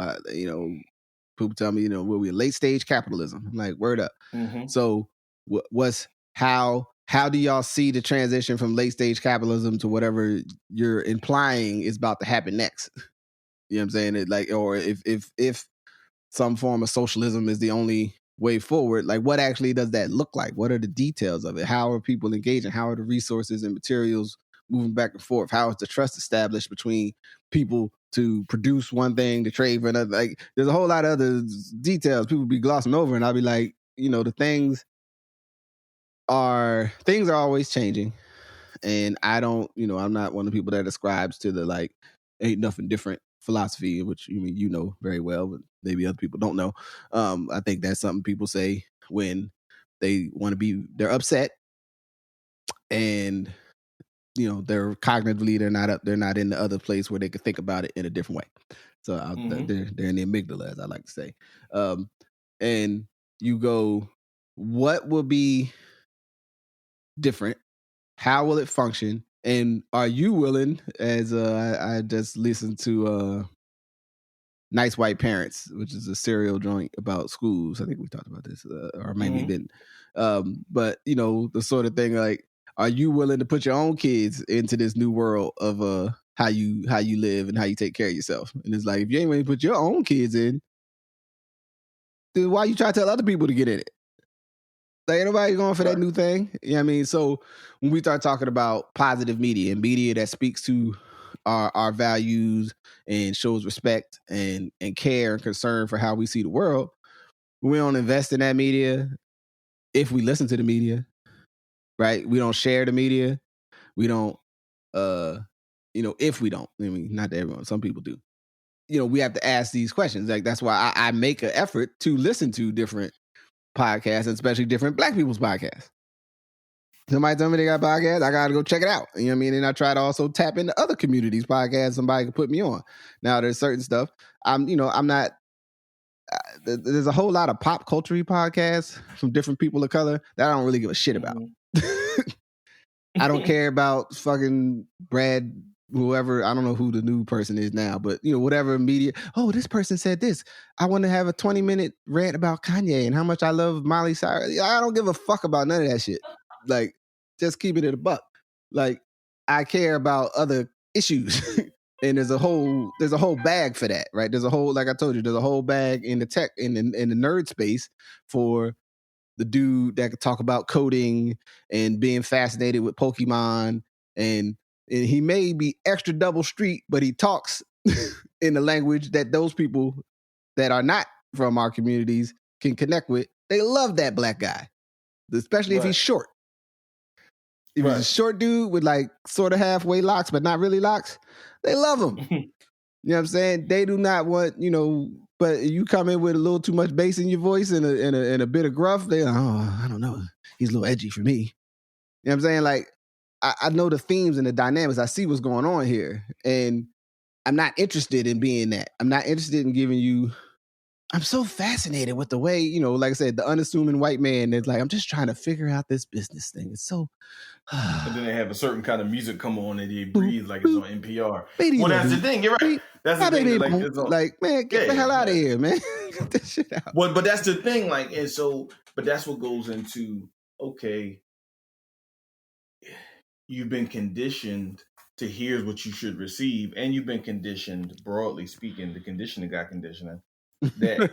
people tell me, you know, we're late stage capitalism. I'm like, word up. So how do y'all see the transition from late stage capitalism to whatever you're implying is about to happen next? You know what I'm saying? It, like, or if some form of socialism is the only way forward, like what actually does that look like? What are the details of it? How are people engaging? How are the resources and materials moving back and forth? How is the trust established between people to produce one thing, to trade for another? Like, there's a whole lot of other details people be glossing over, and I'll be like, you know, things are always changing, and I don't, you know, I'm not one of the people that ascribes to the like ain't nothing different philosophy, which you mean, you know very well, but maybe other people don't know. I think that's something people say when they want to be, they're upset, and you know, they're cognitively they're not in the other place where they could think about it in a different way. So they're in the amygdala, as I like to say. And you go, what will be different? How will it function? And are you willing, as I just listened to Nice White Parents, which is a serial joint about schools. I think we talked about this, or maybe didn't. But you know, the sort of thing like, are you willing to put your own kids into this new world of how you live and how you take care of yourself? And it's like, if you ain't willing to put your own kids in, then why you try to tell other people to get in it? Like, ain't nobody going for that new thing. You know what I mean? So when we start talking about positive media and media that speaks to our values and shows respect and care and concern for how we see the world, we don't invest in that media. If we listen to the media, right? We don't share the media. We don't if we don't, I mean, not everyone, some people do, we have to ask these questions. Like, that's why I make an effort to listen to different podcasts, and especially different Black people's podcasts. Somebody tell me they got a podcast, I got to go check it out. You know what I mean? And I try to also tap into other communities' podcasts somebody can put me on. Now, there's certain stuff I'm not, there's a whole lot of pop culture podcasts from different people of color that I don't really give a shit about. I don't care about fucking Brad, whoever, I don't know who the new person is now, but whatever media. Oh, this person said this. I want to have a 20-minute rant about Kanye and how much I love Miley Cyrus. I don't give a fuck about none of that shit. Like, just keep it at a buck. Like, I care about other issues. And there's a whole bag for that, right? There's a whole, like I told you, there's a whole bag in the tech, in the nerd space for the dude that could talk about coding and being fascinated with Pokemon. And he may be extra double street, but he talks in the language that those people that are not from our communities can connect with. They love that black guy, especially if he's short. If he's a short dude with like sort of halfway locks, but not really locks, they love him. You know what I'm saying? They do not want, but you come in with a little too much bass in your voice and a bit of gruff, they're like, oh, I don't know. He's a little edgy for me. You know what I'm saying? Like, I know the themes and the dynamics. I see what's going on here. And I'm not interested in being that. I'm not interested in giving you, I'm so fascinated with the way, like I said, the unassuming white man is like, I'm just trying to figure out this business thing. It's so... And then they have a certain kind of music come on and they breathe like it's on NPR. Well, that's the thing. You're right. That's the thing. Like, man, get the hell out of here, man. Get that shit out. Well, but that's the thing. Like, and so, but that's what goes into, okay, you've been conditioned to here's what you should receive. And you've been conditioned, broadly speaking, the conditioning got conditioning. That,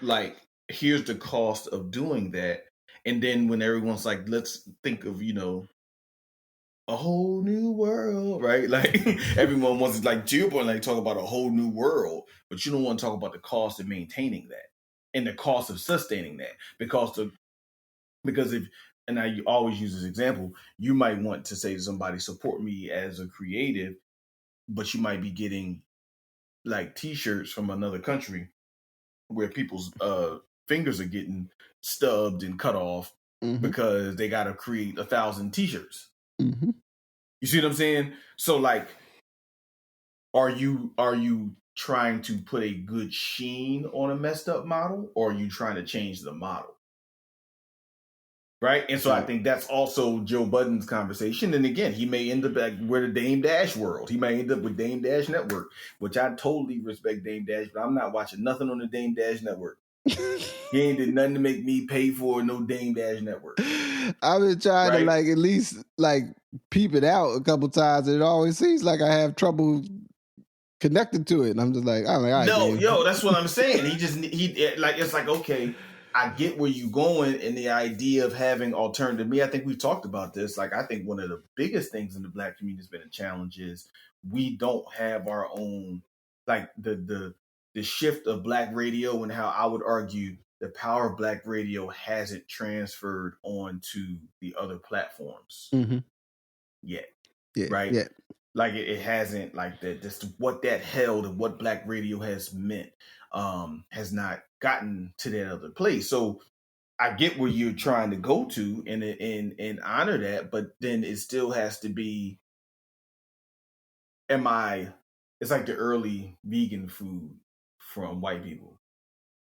like, here's the cost of doing that. And then when everyone's like, let's think of, a whole new world, right? Like, everyone wants to, like, to your point, like, talk about a whole new world, but you don't want to talk about the cost of maintaining that and the cost of sustaining that. Because if, and I always use this example, you might want to say to somebody, support me as a creative, but you might be getting, like, T-shirts from another country where people's fingers are getting stubbed and cut off because they got to create 1,000 T-shirts. Mm-hmm. You see what I'm saying? So, like, are you trying to put a good sheen on a messed up model, or are you trying to change the model? Right? And so I think that's also Joe Budden's conversation. And again, he may end up like where the Dame Dash world. He may end up with Dame Dash Network, which I totally respect Dame Dash, but I'm not watching nothing on the Dame Dash Network. He ain't did nothing to make me pay for no Dame Dash Network. I've been trying to like at least like peep it out a couple times. And it always seems like I have trouble connected to it. And I'm just like, all right, no, yo, that's what I'm saying. He like, it's like, okay, I get where you're going and the idea of having alternative. I think we've talked about this. Like, I think one of the biggest things in the Black community has been a challenge is we don't have our own, like the shift of Black radio, and how I would argue the power of Black radio hasn't transferred onto the other platforms yet. Yeah, right? Yeah. Like it hasn't, like that. Just what that held and what Black radio has meant has not gotten to that other place. So I get where you're trying to go to and honor that, but then it still has to be. It's like the early vegan food from white people.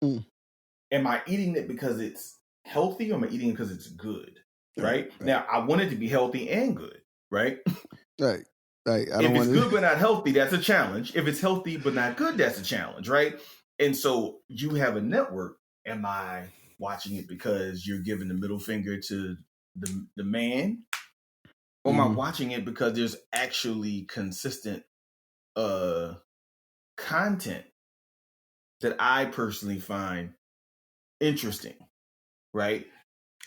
Am I eating it because it's healthy, or am I eating it because it's good? Right? Now, I want it to be healthy and good, right? Right. If it's good but not healthy, that's a challenge. If it's healthy but not good, that's a challenge, right? And so you have a network. Am I watching it because you're giving the middle finger to the man? Or am I watching it because there's actually consistent content that I personally find interesting, right?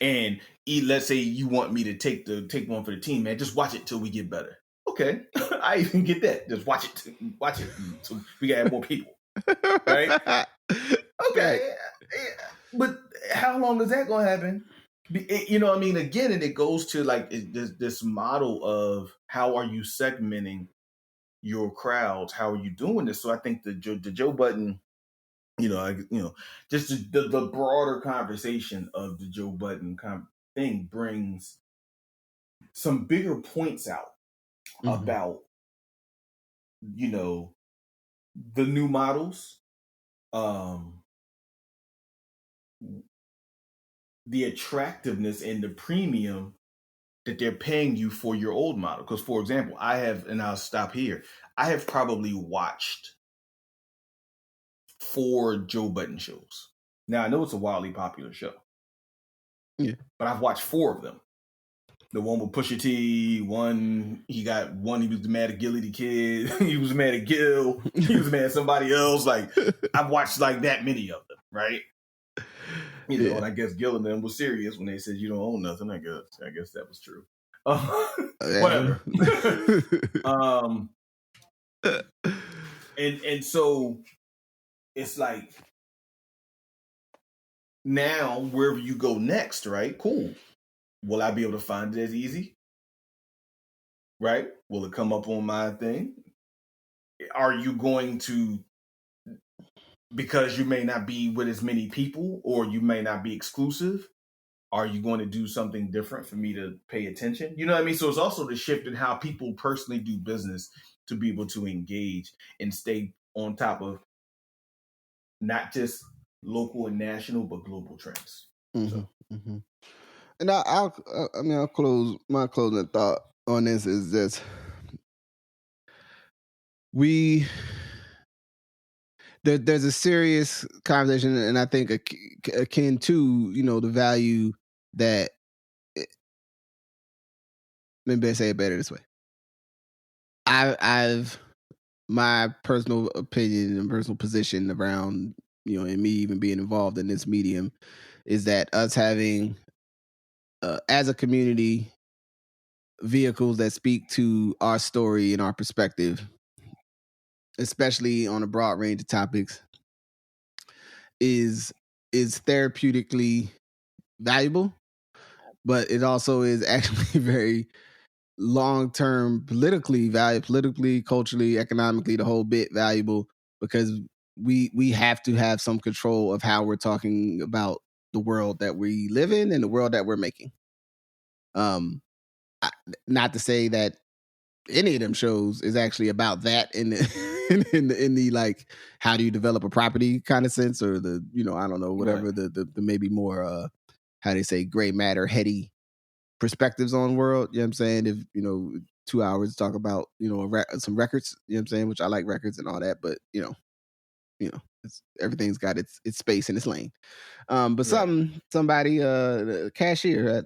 And let's say you want me to take one for the team, man. Just watch it till we get better. Okay, I even get that. Just watch it so we can have more people, right? Okay, but how long is that gonna happen You know what I mean? Again, and it goes to like this model of how are you segmenting your crowds? How are you doing this? So I think the Joe Budden, just the broader conversation of the Joe Budden thing brings some bigger points out about, the new models, the attractiveness and the premium that they're paying you for your old model. Because, for example, and I'll stop here, I have probably watched 4 Joe Budden shows. Now, I know it's a wildly popular show. Yeah. But I've watched 4 of them. The one with Pusha T, he was mad at Gilly the Kid, he was mad at Gil, he was mad at somebody else. Like, I've watched like that many of them, right? And I guess Gil and them was serious when they said you don't own nothing. I guess that was true. Whatever. And so it's like, now wherever you go next, right? Cool. Will I be able to find it as easy? Right? Will it come up on my thing? Are you going to, because you may not be with as many people or you may not be exclusive, are you going to do something different for me to pay attention? You know what I mean? So it's also the shift in how people personally do business to be able to engage and stay on top of not just local and national, but global trends. And I'll close my closing thought on this is this: there's a serious conversation, and I think akin to the value that. Maybe I say it better this way. I've my personal opinion and personal position around and me even being involved in this medium is that us having as a community vehicles that speak to our story and our perspective, especially on a broad range of topics, is therapeutically valuable, but it also is actually very long-term politically, culturally, economically, the whole bit valuable, because we have to have some control of how we're talking about the world that we live in and the world that we're making. Not to say that any of them shows is actually about that in the in the like, how do you develop a property kind of sense, or the I don't know, whatever, right, the maybe more how they say gray matter heady perspectives on the world. You know what I'm saying? If 2 hours to talk about some records, you know what I'm saying, which I like records and all that, but everything's got its space and its lane. But right. Somebody a cashier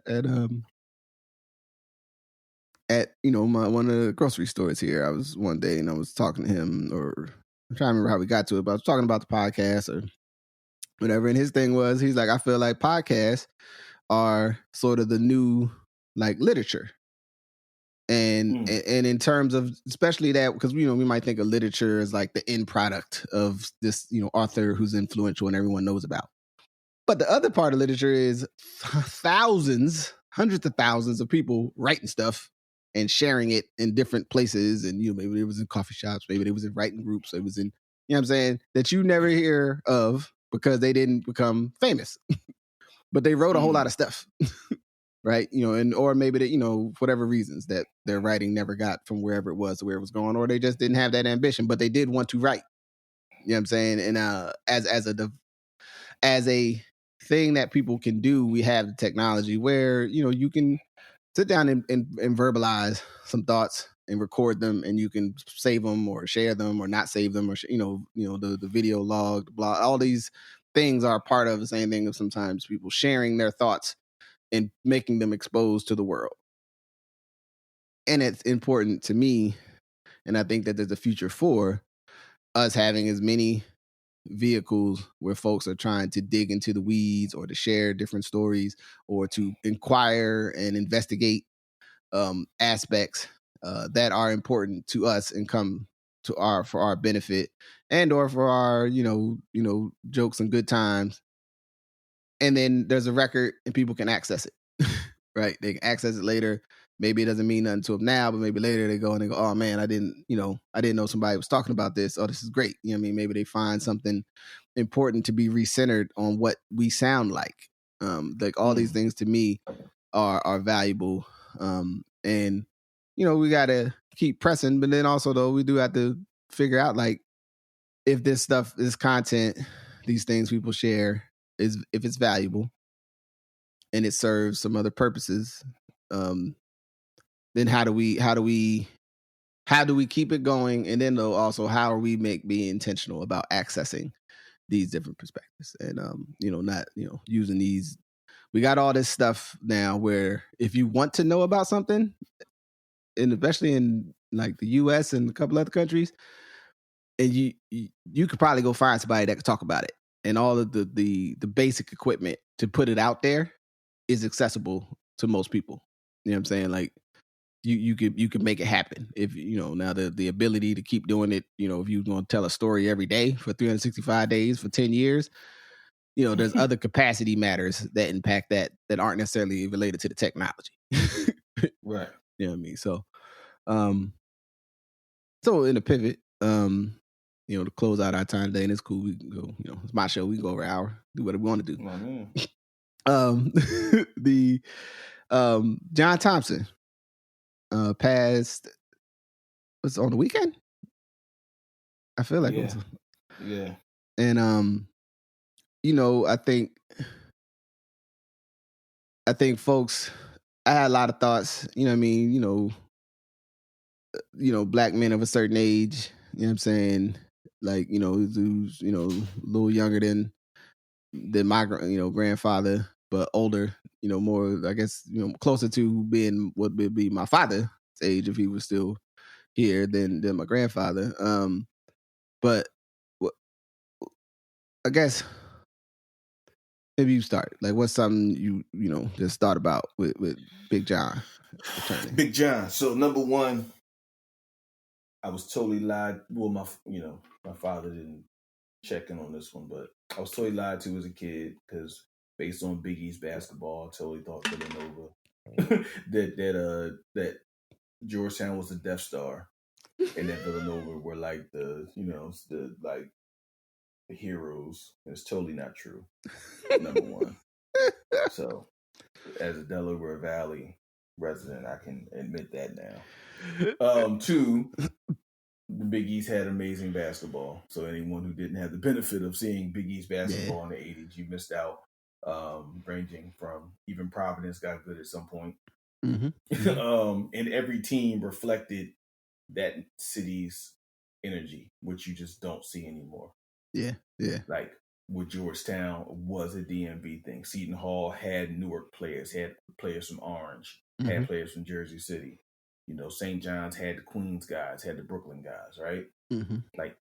at one of the grocery stores here, I was one day and I was talking to him, or I'm trying to remember how we got to it, but I was talking about the podcast or whatever, and his thing was, he's like, I feel like podcasts are sort of the new like literature. And in terms of, especially that, because we might think of literature as like the end product of this author who's influential and everyone knows about. But the other part of literature is thousands, hundreds of thousands of people writing stuff and sharing it in different places. And maybe it was in coffee shops, maybe it was in writing groups, it was in what I'm saying, that you never hear of because they didn't become famous. But they wrote a whole lot of stuff. Right, and or maybe that whatever reasons that their writing never got from wherever it was to where it was going, or they just didn't have that ambition, but they did want to write. You know what I'm saying? And as a thing that people can do, we have the technology where you can sit down and verbalize some thoughts and record them, and you can save them or share them or not save them, or the video log, the blog, all these things are part of the same thing of sometimes people sharing their thoughts and making them exposed to the world. And it's important to me, and I think that there's a future for us having as many vehicles where folks are trying to dig into the weeds or to share different stories or to inquire and investigate aspects that are important to us and come to for our benefit and or for our jokes and good times. and then there's a record and people can access it, right? They can access it later. Maybe it doesn't mean nothing to them now, but maybe later they go and they go, oh man, I didn't know somebody was talking about this. Oh, this is great. You know what I mean? Maybe they find something important to be recentered on what we sound like. Like all these things to me are valuable. And we got to keep pressing, but then also though, we do have to figure out like if this stuff, this content, these things people share if it's valuable and it serves some other purposes, then how do we keep it going? And then though also how are we being intentional about accessing these different perspectives and not using these. We got all this stuff now where if you want to know about something, and especially in like the US and a couple other countries, and you could probably go find somebody that could talk about it, and all of the basic equipment to put it out there is accessible to most people. You know what I'm saying? Like you could make it happen if now the ability to keep doing it. If you're going to tell a story every day for 365 days for 10 years, there's other capacity matters that impact that aren't necessarily related to the technology. Right. You know what I mean? So, so in a pivot, to close out our time today, and it's cool. We can go, it's my show. We can go over an hour, do whatever we want to do. John Thompson passed. Was on the weekend? I feel like it was. Yeah. And I think folks, I had a lot of thoughts. You know what I mean? Black men of a certain age. You know what I'm saying? Like who's a little younger than my grandfather, but older. More I guess closer to being what would be my father's age if he was still here than my grandfather. But I guess maybe you start. Like, what's something you just thought about with Big John? Big John. So number one, I was totally lied. Well, my father didn't check in on this one, but I was totally lied to as a kid because based on Big East basketball, I totally thought Villanova that Georgetown was the Death Star, and that Villanova were like the heroes. It's totally not true. Number one. So, as a Delaware Valley resident, I can admit that now. Two, the Big East had amazing basketball. So anyone who didn't have the benefit of seeing Big East basketball in the 80s, you missed out. Ranging from even Providence got good at some point. Mm-hmm. And every team reflected that city's energy, which you just don't see anymore. Yeah. Like with Georgetown was a DMV thing. Seton Hall had Newark players, had players from Orange, had players from Jersey City. St. John's had the Queens guys, had the Brooklyn guys, right? Mm-hmm. Like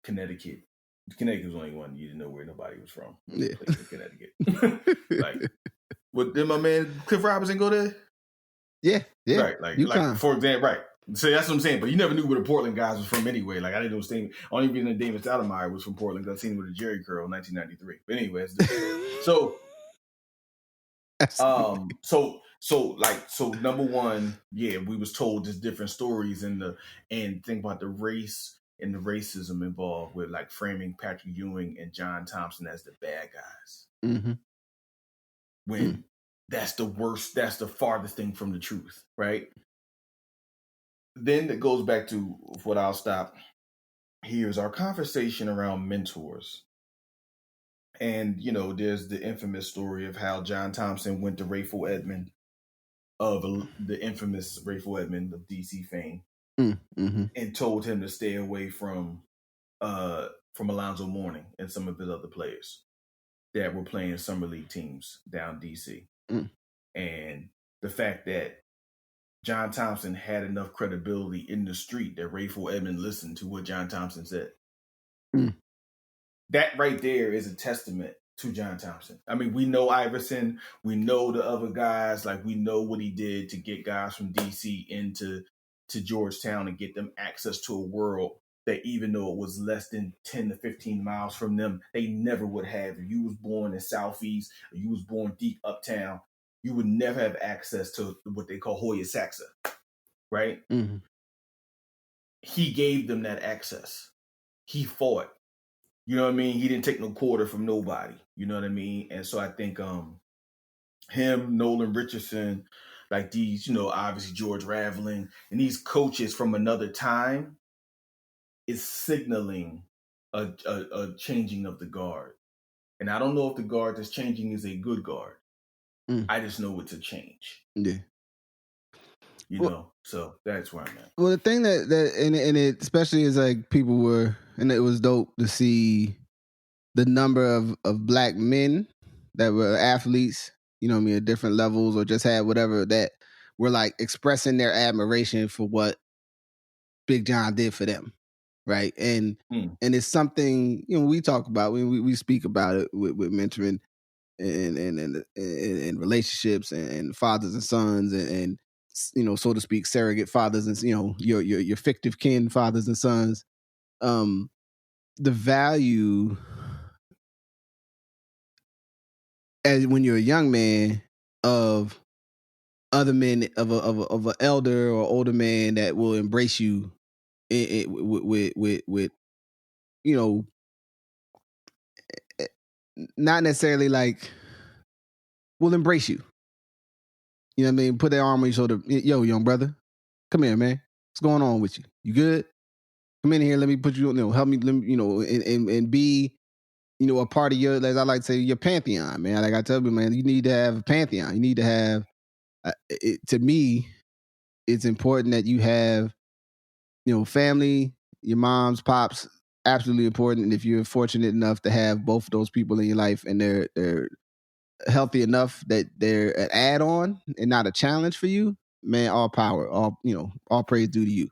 Connecticut was the only one you didn't know where nobody was from. Yeah. Connecticut. Like, did my man Cliff Robinson go there? Yeah. Right. Like for example, right. So that's what I'm saying. But you never knew where the Portland guys was from anyway. Like I didn't know only reason that David Stoudemire was from Portland because I seen him with a Jerry curl in 1993. But anyway, so number one, we was told just different stories and think about the race and the racism involved with like framing Patrick Ewing and John Thompson as the bad guys. Mm-hmm. When that's the worst, that's the farthest thing from the truth, right? Then it goes back to what I'll stop. Here's our conversation around mentors. And, there's the infamous story of how John Thompson went to Rayful Edmond of the infamous Rayful Edmond of DC fame and told him to stay away from Alonzo Mourning and some of his other players that were playing summer league teams down DC. And the fact that John Thompson had enough credibility in the street that Rayful Edmond listened to what John Thompson said. That right there is a testament to John Thompson. I mean, we know Iverson, we know the other guys, like we know what he did to get guys from DC into Georgetown and get them access to a world that even though it was less than 10 to 15 miles from them, they never would have. If you was born in Southeast, or you was born deep uptown, you would never have access to what they call Hoya Saxa, right? Mm-hmm. He gave them that access. He fought. You know what I mean? He didn't take no quarter from nobody. You know what I mean? And so I think him, Nolan Richardson, like these, obviously George Raveling, and these coaches from another time is signaling a changing of the guard. And I don't know if the guard that's changing is a good guard. I just know it's a change. Yeah. So that's where I'm at. Well, the thing that and it especially is like people were, and it was dope to see the number of black men that were athletes, at different levels, or just had whatever, that were like expressing their admiration for what Big John did for them. Right. And it's something, we talk about, we speak about it with mentoring and relationships and fathers and sons and so to speak, surrogate fathers and, your fictive kin fathers and sons. The value as when you're a young man of other men, of an elder or older man that will embrace you with not necessarily like will embrace you. You know what I mean? Put their arm on your shoulder. Yo, young brother, come here, man. What's going on with you? You good? Come in here. Let me put you, help me, and be, a part of your, as I like to say, your pantheon, man. Like I tell you, man, you need to have a pantheon. You need to have, to me, it's important that you have, family, your moms, pops, absolutely important. And if you're fortunate enough to have both of those people in your life and they're healthy enough that they're an add-on and not a challenge for you, man, all power, all praise due to you.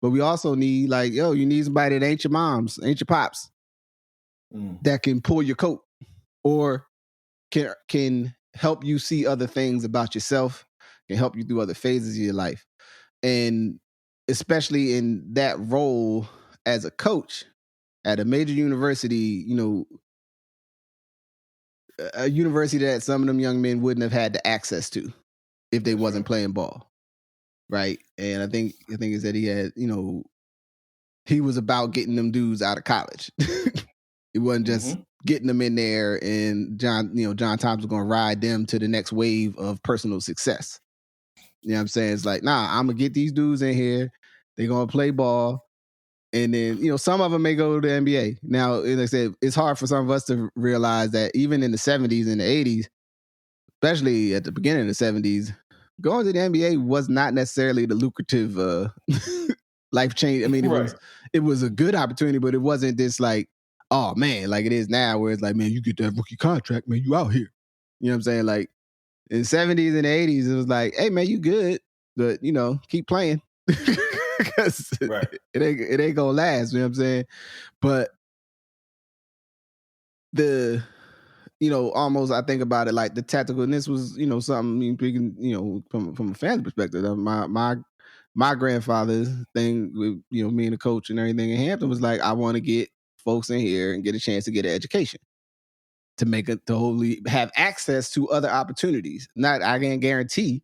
But we also need, like, you need somebody that ain't your moms, ain't your pops, that can pull your coat or can help you see other things about yourself, can help you through other phases of your life. And especially in that role as a coach at a major university, a university that some of them young men wouldn't have had the access to if they wasn't playing ball. Right. And I think is that he had, he was about getting them dudes out of college. It wasn't just getting them in there and John Thompson was going to ride them to the next wave of personal success. You know what I'm saying? It's like, nah, I'm going to get these dudes in here. They're going to play ball. And then, some of them may go to the NBA. Now, like I said, it's hard for some of us to realize that even in the 70s and the 80s, especially at the beginning of the 70s, going to the NBA was not necessarily the lucrative life change. I mean, it was a good opportunity, but it wasn't this like, oh man, like it is now, where it's like, man, you get that rookie contract, man, you out here. You know what I'm saying? Like in the 70s and the 80s, it was like, hey man, you good, but keep playing. Because it ain't gonna last, you know what I'm saying? But the almost, I think about it like the tactical, and this was something speaking from a fan perspective. My grandfather's thing with me and the coach and everything in Hampton was like, I want to get folks in here and get a chance to get an education, to wholly have access to other opportunities. Not, I can't guarantee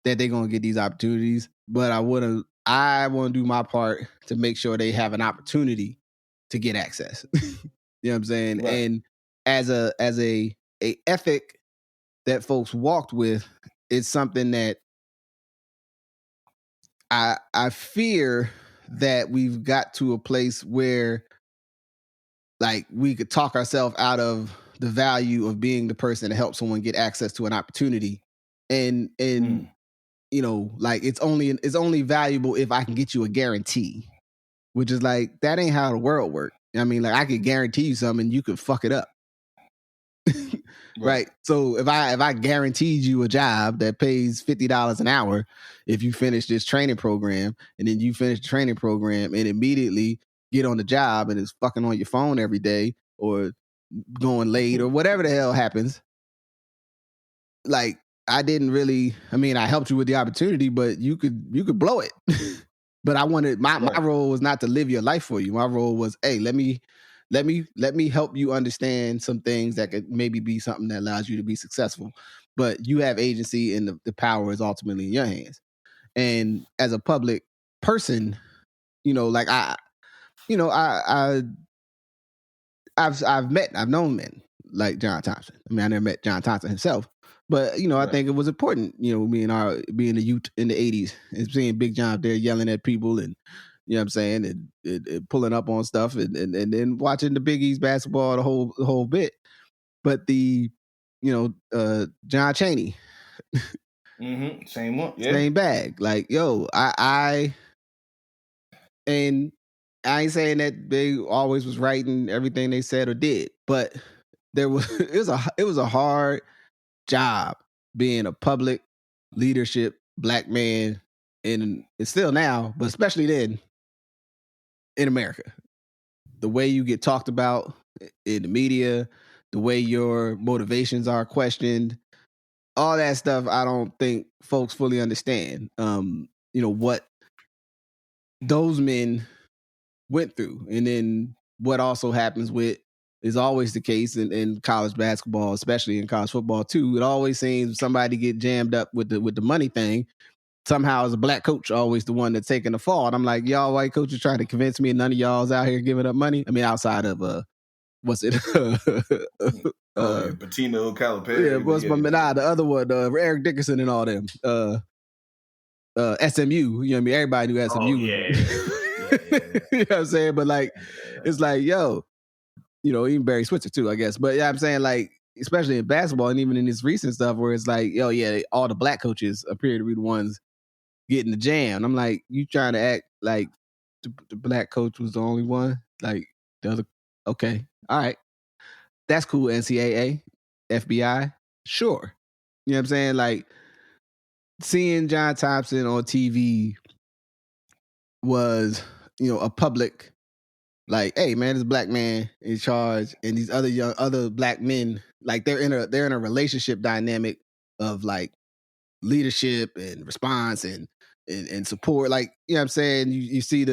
that they're gonna get these opportunities, but I want to do my part to make sure they have an opportunity to get access. You know what I'm saying? Right. And as a ethic that folks walked with, it's something that I fear that we've got to a place where like we could talk ourselves out of the value of being the person to help someone get access to an opportunity. And like it's only valuable if I can get you a guarantee, which is like, that ain't how the world works. I mean, like I could guarantee you something and you could fuck it up. Right. So if I guaranteed you a job that pays $50 an hour if you finish this training program, and then you finish the training program and immediately get on the job and is fucking on your phone every day or going late or whatever the hell happens, like I didn't really, I mean, I helped you with the opportunity, but you could blow it. But I wanted my role was not to live your life for you. My role was, hey, let me help you understand some things that could maybe be something that allows you to be successful. But you have agency, and the power is ultimately in your hands. And as a public person, like I've known men like John Thompson. I mean, I never met John Thompson himself, but I think it was important, being a youth in the 80s and seeing Big John up there yelling at people and what I'm saying, and pulling up on stuff and then watching the Big East basketball the whole bit. But the John Chaney. Mm-hmm. Same one. Yeah. Same bag. Like, yo, I ain't saying that they always was right in everything they said or did, but it was a hard job being a public leadership black man, and it's still now, but especially then in America. The way you get talked about in the media, the way your motivations are questioned, all that stuff, I don't think folks fully understand. What those men went through, and then what also happens is always the case in college basketball, especially in college football too. It always seems somebody get jammed up with the money thing. Somehow, as a black coach, always the one that's taking the fall. And I'm like, y'all white coaches trying to convince me, and none of y'all's out here giving up money. I mean, outside of what's it? Patino, Calipari. The other one, Eric Dickerson and all them. SMU, everybody knew SMU. Oh, yeah. You know what I'm saying? But like, it's like, yo, even Barry Switzer too, I guess. But yeah, I'm saying, like, especially in basketball and even in this recent stuff where it's like, yo, yeah, all the black coaches appear to be the ones getting the jam. I'm like, you trying to act like the black coach was the only one? Like, the other, okay, all right. That's cool, NCAA, FBI, sure. You know what I'm saying? Like, seeing John Thompson on TV was, a public, like, hey man, this black man in charge, and these other black men, like they're in a relationship dynamic of like leadership and response and support. Like, you know what I'm saying? You see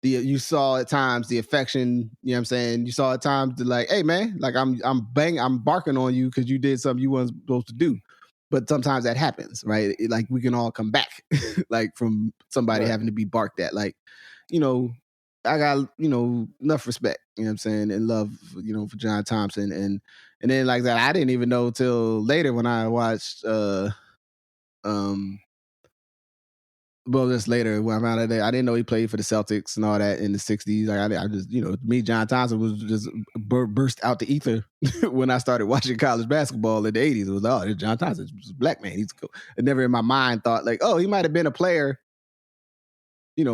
you saw at times the affection, you know what I'm saying? You saw at times like, hey man, like I'm barking on you because you did something you weren't supposed to do. But sometimes that happens, right? Like, we can all come back like from somebody having to be barked at. Like, I got, enough respect, you know what I'm saying, and love, for John Thompson. And then like that, I didn't even know till later when I watched just later when I'm out of there, I didn't know he played for the Celtics and all that in the 60s. Like, I just, me, John Thompson was just burst out the ether when I started watching college basketball in the 80s. It was, oh, it's John Thompson, he's a black man, he's cool. I never in my mind thought like, oh, he might have been a player,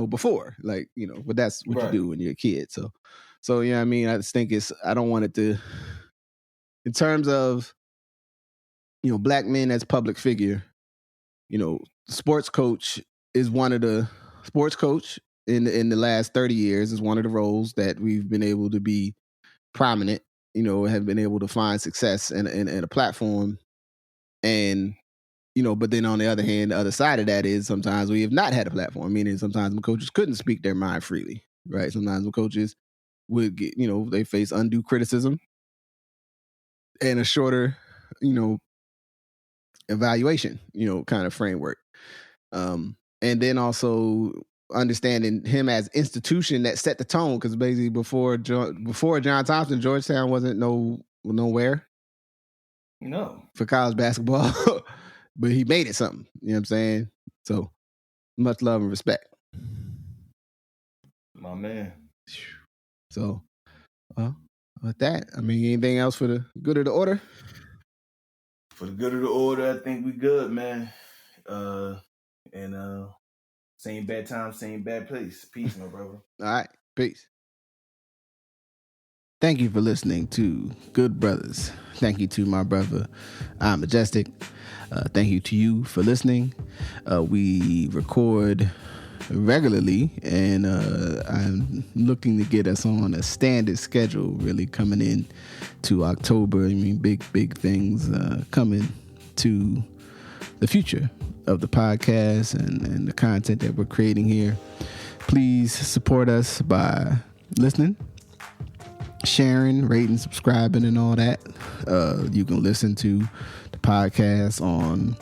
before, like, but that's what you do when you're a kid. So, you know what I mean? I just think I don't want it to, in terms of, black men as public figure, sports coach is one of the sports coach in the last 30 years is one of the roles that we've been able to be prominent, have been able to find success in a platform. And, but then on the other hand, the other side of that is sometimes we have not had a platform, meaning sometimes the coaches couldn't speak their mind freely, right? Sometimes the coaches would get, they face undue criticism and a shorter, evaluation, kind of framework. And then also understanding him as institution that set the tone, because basically before John Thompson, Georgetown wasn't nowhere. No. For college basketball, but he made it something. You know what I'm saying? So much love and respect. My man. So, with that, I mean, anything else for the good of the order? For the good of the order, I think we good, man. Same bad time, same bad place. Peace, my brother. All right. Peace. Thank you for listening to Good Brothers. Thank you to my brother, Majestic. Thank you to you for listening. We record regularly, and I'm looking to get us on a standard schedule, really coming in to October. I mean, big things coming to the future of the podcast and the content that we're creating here. Please support us by listening, sharing, rating, subscribing, and all that. You can listen to the podcast on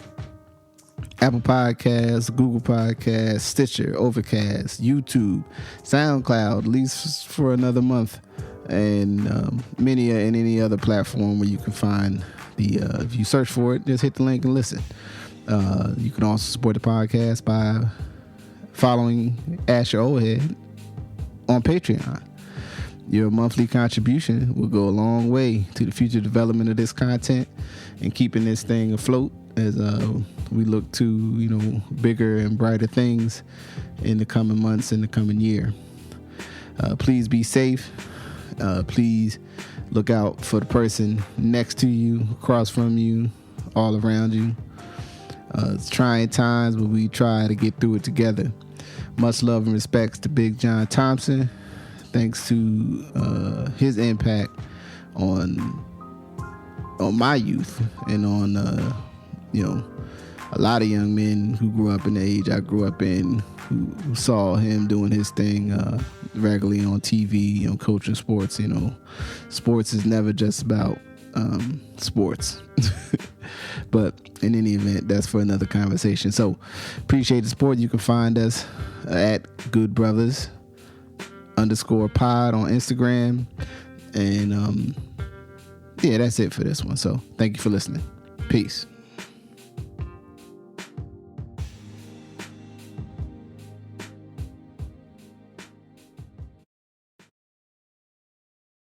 Apple Podcasts, Google Podcasts, Stitcher, Overcast, YouTube, SoundCloud, at least for another month, and any other platform where you can find if you search for it, just hit the link and listen. You can also support the podcast by following Ask Your Oldhead on Patreon. Your monthly contribution will go a long way to the future development of this content and keeping this thing afloat as we look to bigger and brighter things in the coming months and the coming year. Please be safe. Please look out for the person next to you, across from you, all around you. It's trying times, but we try to get through it together. Much love and respects to Big John Thompson. Thanks to his impact on my youth and on a lot of young men who grew up in the age I grew up in, who saw him doing his thing regularly on TV, coaching sports. Sports is never just about sports. But in any event, that's for another conversation. So appreciate the support. You can find us at Good Brothers _pod on Instagram. And that's it for this one. So thank you for listening. Peace.